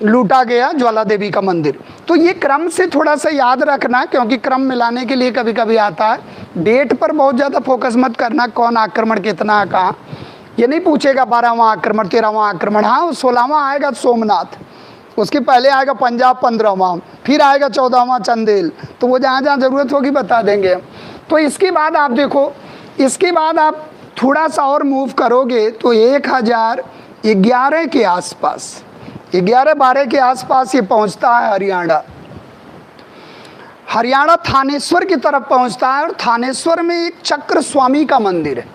लूटा गया ज्वाला देवी का मंदिर। तो ये क्रम से थोड़ा सा याद रखना, क्योंकि क्रम मिलाने के लिए कभी कभी आता है। डेट पर बहुत ज़्यादा फोकस मत करना, कौन आक्रमण कितना कहाँ, ये नहीं पूछेगा 12वां आक्रमण 13वां आक्रमण। हाँ, 16वां आएगा सोमनाथ, उसके पहले आएगा पंजाब 15वां, फिर आएगा 14वां चंदेल, तो वो जहाँ जहाँ ज़रूरत होगी बता देंगे। तो इसके बाद आप देखो, इसके बाद आप थोड़ा सा और मूव करोगे तो 1011 के आसपास, 11-12 के आसपास ये पहुंचता है हरियाणा। हरियाणा थानेश्वर की तरफ पहुंचता है, और थानेश्वर में एक चक्र स्वामी का मंदिर है,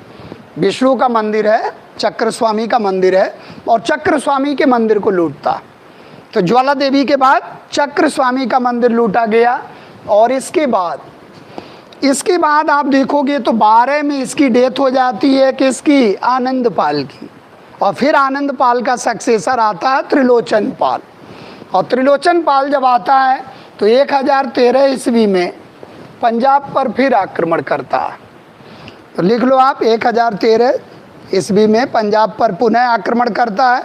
विष्णु का मंदिर है, चक्र स्वामी का मंदिर है, और चक्र स्वामी के मंदिर को लूटता है। तो ज्वाला देवी के बाद चक्र स्वामी का मंदिर लूटा गया। और इसके बाद आप देखोगे तो 12 में इसकी डेथ हो जाती है, किसकी? आनंदपाल की। और फिर आनंदपाल का सक्सेसर आता है त्रिलोचन पाल। और त्रिलोचन पाल जब आता है तो 1013 ईस्वी में पंजाब पर फिर आक्रमण करता है। तो लिख लो आप, 1013 ईस्वी में पंजाब पर पुनः आक्रमण करता है।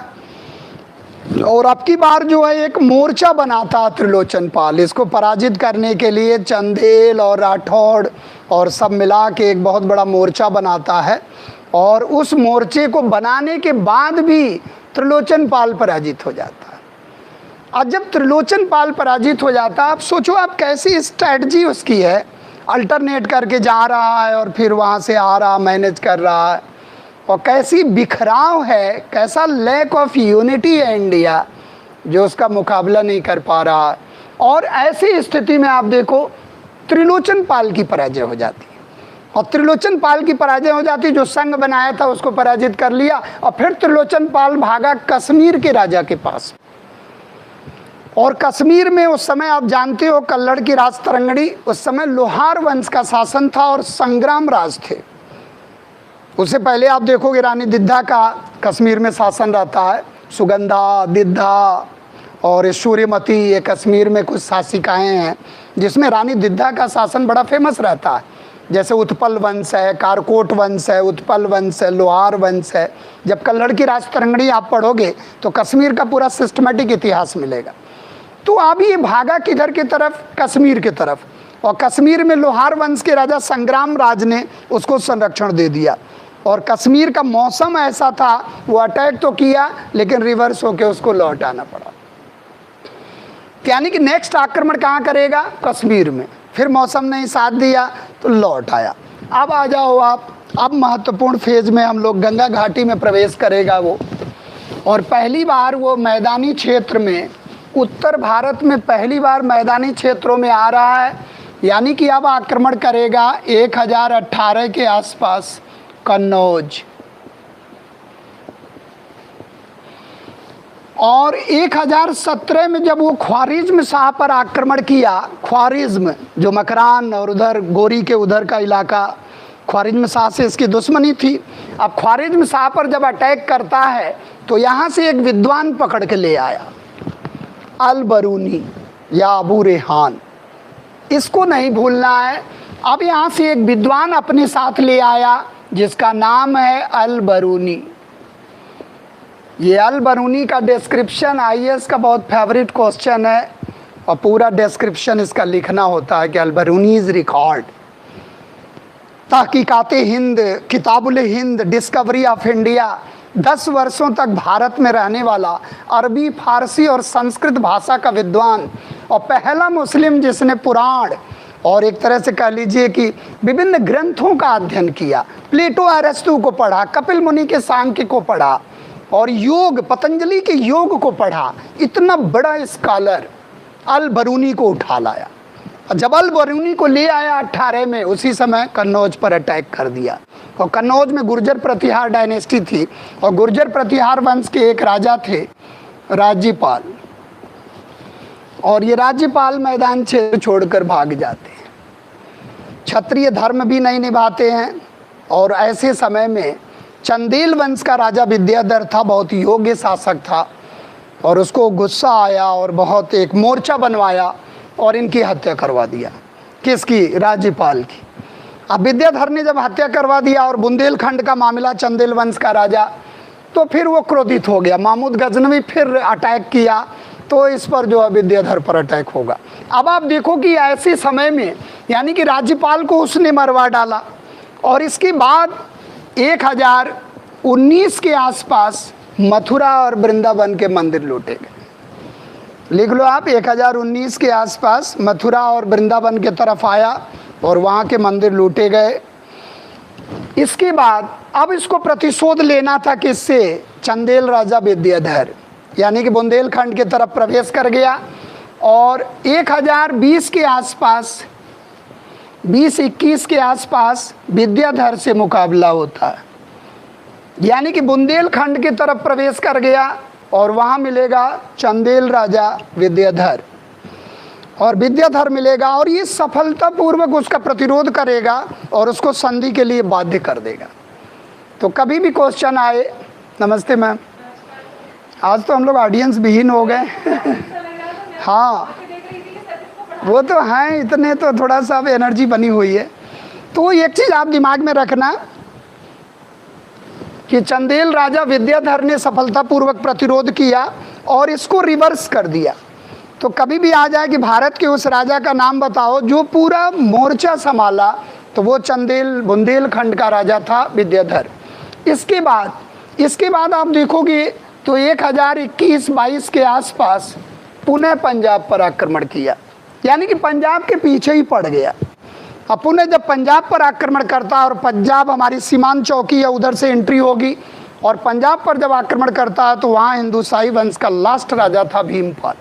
और अब की बार जो है एक मोर्चा बनाता है त्रिलोचन पाल, इसको पराजित करने के लिए चंदेल और राठौड़ और सब मिला के एक बहुत बड़ा मोर्चा बनाता है। और उस मोर्चे को बनाने के बाद भी त्रिलोचन पाल पराजित हो जाता है। और जब त्रिलोचन पाल पराजित हो जाता है, आप सोचो आप कैसी स्ट्रैटेजी उसकी है, अल्टरनेट करके जा रहा है और फिर वहाँ से आ रहा, मैनेज कर रहा है, और कैसी बिखराव है, कैसा लैक ऑफ यूनिटी है इंडिया, जो उसका मुकाबला नहीं कर पा रहा है। और ऐसी स्थिति में आप देखो त्रिलोचन पाल की पराजय हो जाती है। और त्रिलोचन पाल की पराजय हो जाती, जो संघ बनाया था उसको पराजित कर लिया। और फिर त्रिलोचन पाल भागा कश्मीर के राजा के पास, और कश्मीर में उस समय आप जानते हो कल्लड़ की राजतरंगिणी, उस समय लोहार वंश का शासन था और संग्राम राज थे। उससे पहले आप देखोगे रानी दिद्धा का कश्मीर में शासन रहता है, सुगंधा, दिद्धा और सूर्यमती, ये कश्मीर में कुछ शासिकाएँ हैं जिसमें रानी दिद्धा का शासन बड़ा फेमस रहता है। जैसे उत्पल वंश है, कारकोट वंश है, उत्पल वंश है, लोहार वंश है। जब कल्लड़ की राजतरंगिणी आप पढ़ोगे तो कश्मीर का पूरा सिस्टमेटिक इतिहास मिलेगा। तो अभी ये भागा किधर की तरफ? कश्मीर की तरफ। और कश्मीर में लोहार वंश के राजा संग्राम राज ने उसको संरक्षण दे दिया। और कश्मीर का मौसम ऐसा था, वो अटैक तो किया लेकिन रिवर्स होकर उसको लौट आना पड़ा। यानी कि नेक्स्ट आक्रमण कहाँ करेगा? कश्मीर में। फिर मौसम ने साथ दिया तो लौट आया। अब आ जाओ आप, अब महत्वपूर्ण फेज में हम लोग गंगा घाटी में प्रवेश करेगा वो। और पहली बार वो मैदानी क्षेत्र में, उत्तर भारत में पहली बार मैदानी क्षेत्रों में आ रहा है। यानी कि अब आक्रमण करेगा 1018 के आसपास कन्नौज। और 1017 में जब वो ख्वारिज्म शाह पर आक्रमण किया, ख्वारिज्म जो मकरान और उधर गोरी के उधर का इलाका, ख्वारिज्म शाह से इसकी दुश्मनी थी। अब ख्वारिज्म शाह पर जब अटैक करता है तो यहाँ से एक विद्वान पकड़ के ले आया, अल बरूनी या अबू रेहान, इसको नहीं भूलना है। अब यहाँ से एक विद्वान अपने साथ ले आया जिसका नाम है अल बरूनी। ये अल बरूनी का डिस्क्रिप्शन आईएएस का बहुत फेवरेट क्वेश्चन है और पूरा डिस्क्रिप्शन इसका लिखना होता है कि अल बरूनीज रिकॉर्ड, तहकीकाते हिंद, किताबुल हिंद, डिस्कवरी ऑफ इंडिया। 10 वर्षों तक भारत में रहने वाला अरबी, फारसी और संस्कृत भाषा का विद्वान और पहला मुस्लिम जिसने पुराण और एक तरह से कह लीजिए कि विभिन्न ग्रंथों का अध्ययन किया। प्लेटो, अरस्तु को पढ़ा, कपिल मुनि के सांख्य को पढ़ा और योग, पतंजलि के योग को पढ़ा। इतना बड़ा स्कॉलर अल बरूनी को उठा लाया। जब अल बरूनी को ले आया 18 में, उसी समय कन्नौज पर अटैक कर दिया। और कन्नौज में गुर्जर प्रतिहार डायनेस्टी थी और गुर्जर प्रतिहार वंश के एक राजा थे राज्यपाल, और ये राज्यपाल मैदान क्षेत्र छोड़कर भाग जाते हैं। क्षत्रिय धर्म भी नहीं निभाते हैं। और ऐसे समय में चंदेल वंश का राजा विद्याधर था, बहुत योग्य शासक था, और उसको गुस्सा आया और बहुत एक मोर्चा बनवाया और इनकी हत्या करवा दिया। किसकी? राज्यपाल की। अब विद्याधर ने जब हत्या करवा दिया और बुंदेलखंड का मामला, चंदेल वंश का राजा, तो फिर वो क्रोधित हो गया। महमूद गजनवी फिर अटैक किया, तो इस पर जो है विद्याधर पर अटैक होगा। अब आप देखो कि ऐसे समय में यानी कि राज्यपाल को उसने मरवा डाला। और इसके बाद 1019 के आसपास मथुरा और वृंदावन के मंदिर लूटे गए। लिख लो आप, 1019 के आसपास मथुरा और वृंदावन के तरफ आया और वहाँ के मंदिर लूटे गए। इसके बाद अब इसको प्रतिशोध लेना था किससे? चंदेल राजा विद्याधर, यानी कि बुंदेलखंड की तरफ प्रवेश कर गया। और 1020 के आसपास, 20-21 के आसपास विद्याधर से मुकाबला होता है, यानी कि बुंदेलखंड की तरफ प्रवेश कर गया और वहाँ मिलेगा चंदेल राजा विद्याधर, और विद्याधर मिलेगा और ये सफलतापूर्वक उसका प्रतिरोध करेगा और उसको संधि के लिए बाध्य कर देगा। तो कभी भी क्वेश्चन आए, नमस्ते मैम, आज तो हम लोग ऑडियंस विहीन हो गए हाँ वो तो हैं, इतने तो थोड़ा सा अब एनर्जी बनी हुई है। तो एक चीज़ आप दिमाग में रखना कि चंदेल राजा विद्याधर ने सफलतापूर्वक प्रतिरोध किया और इसको रिवर्स कर दिया। तो कभी भी आ जाए कि भारत के उस राजा का नाम बताओ जो पूरा मोर्चा संभाला, तो वो चंदेल बुंदेलखंड का राजा था विद्याधर। इसके बाद आप देखोगे तो 1021-22 के आसपास पुनः पंजाब पर आक्रमण किया, यानी कि पंजाब के पीछे ही पड़ गया। अब पुनः जब पंजाब पर आक्रमण करता है, और पंजाब हमारी सीमांत चौकी है, उधर से एंट्री होगी, और पंजाब पर जब आक्रमण करता है तो वहाँ हिंदुशाही वंश का लास्ट राजा था भीमपाल,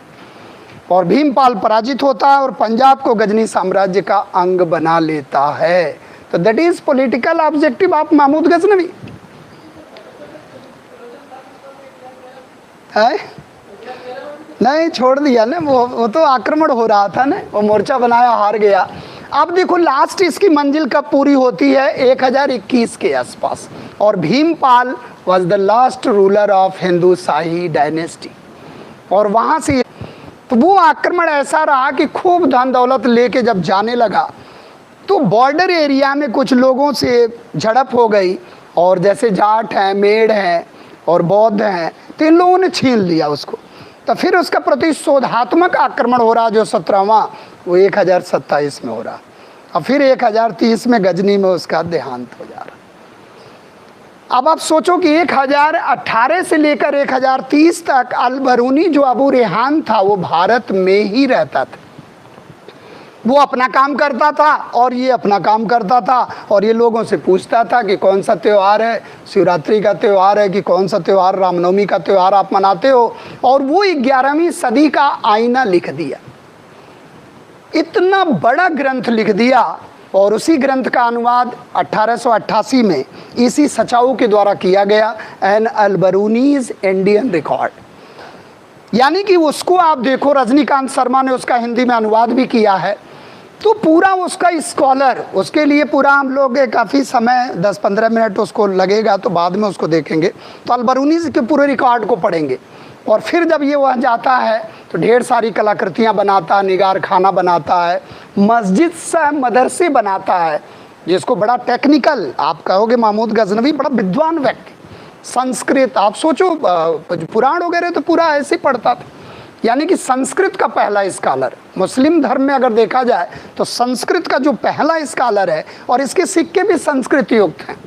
और भीमपाल पराजित होता है और पंजाब को गजनी साम्राज्य का अंग बना लेता है। तो that is political objective of Mahmud Ghaznavi है। नहीं, छोड़ दिया ना, वो तो आक्रमण हो रहा था ना, वो मोर्चा बनाया, हार गया। अब देखो लास्ट इसकी मंजिल कब पूरी होती है? 1021 के आसपास, और Bhimpal was the last ruler of Hindushahi dynasty. और वहाँ से तो वो आक्रमण ऐसा रहा कि खूब धन दौलत लेके जब जाने लगा तो बॉर्डर एरिया में कुछ लोगों से झड़प हो गई, और जैसे जाट हैं, मेड़ हैं और बौद्ध हैं, तो इन लोगों ने छीन लिया उसको। तो फिर उसका प्रतिशोधात्मक आक्रमण हो रहा, जो 17वां, वो 1027 में हो रहा, और फिर 1030 में गजनी में उसका देहांत हो जा रहा। अब आप सोचो कि 1018 से लेकर 1030 तक अल बरूनी जो अबू रेहान था वो भारत में ही रहता था। वो अपना काम करता था और ये अपना काम करता था, और ये लोगों से पूछता था कि कौन सा त्यौहार है, शिवरात्रि का त्यौहार है कि कौन सा त्यौहार, रामनवमी का त्यौहार आप मनाते हो। और वो 11वीं सदी का आईना लिख दिया, इतना बड़ा ग्रंथ लिख दिया, और उसी ग्रंथ का अनुवाद 1888 में इसी सचाऊ के द्वारा किया गया, एन अल बरूनीज इंडियन रिकॉर्ड। यानी कि उसको आप देखो, रजनीकांत शर्मा ने उसका हिंदी में अनुवाद भी किया है। तो पूरा उसका स्कॉलर, उसके लिए पूरा हम लोग काफ़ी समय 10-15 मिनट उसको लगेगा, तो बाद में उसको देखेंगे। तो अल बरूनीज के पूरे रिकॉर्ड को पढ़ेंगे, और फिर जब ये वहाँ जाता है तो ढेर सारी कलाकृतियाँ बनाता है, निगार खाना बनाता है, मस्जिद सा मदरसे बनाता है, जिसको बड़ा टेक्निकल, आप कहोगे महमूद गजनवी बड़ा विद्वान व्यक्ति, संस्कृत, आप सोचो पुराण वगैरह तो पूरा ऐसे पढ़ता था, यानी कि संस्कृत का पहला स्कॉलर। मुस्लिम धर्म में अगर देखा जाए तो संस्कृत का जो पहला स्कॉलर है, और इसके सिक्के भी संस्कृत युक्त हैं,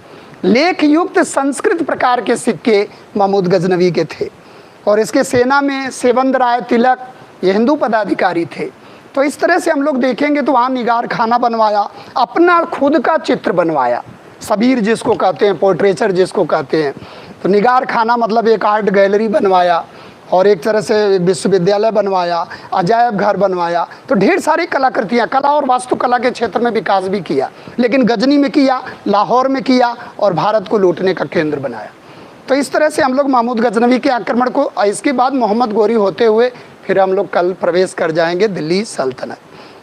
लेख युक्त संस्कृत प्रकार के सिक्के महमूद गजनवी के थे। और इसके सेना में सेवंद राय तिलक, ये हिंदू पदाधिकारी थे। तो इस तरह से हम लोग देखेंगे तो वहाँ निगार खाना बनवाया, अपना खुद का चित्र बनवाया, सबीर जिसको कहते हैं, पोर्ट्रेचर जिसको कहते हैं। तो निगार खाना मतलब एक आर्ट गैलरी बनवाया, और एक तरह से विश्वविद्यालय बनवाया, अजायब घर बनवाया। तो ढेर सारी कलाकृतियाँ, कला और वास्तुकला के क्षेत्र में विकास भी किया, लेकिन गजनी में किया, लाहौर में किया, और भारत को लूटने का केंद्र बनाया। तो इस तरह से हम लोग महमूद गजनवी के आक्रमण को, इसके बाद मोहम्मद गोरी होते हुए फिर हम लोग कल प्रवेश कर जाएंगे दिल्ली सल्तनत।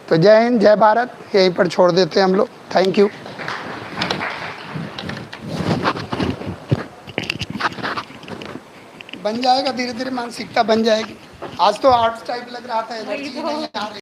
तो जय हिंद, जय भारत, यहीं पर छोड़ देते हैं हम लोग। Thank you. बन जाएगा धीरे धीरे, मानसिकता बन जाएगी। आज तो आर्ट्स टाइप लग रहा था, एनर्जी नहीं आ रही।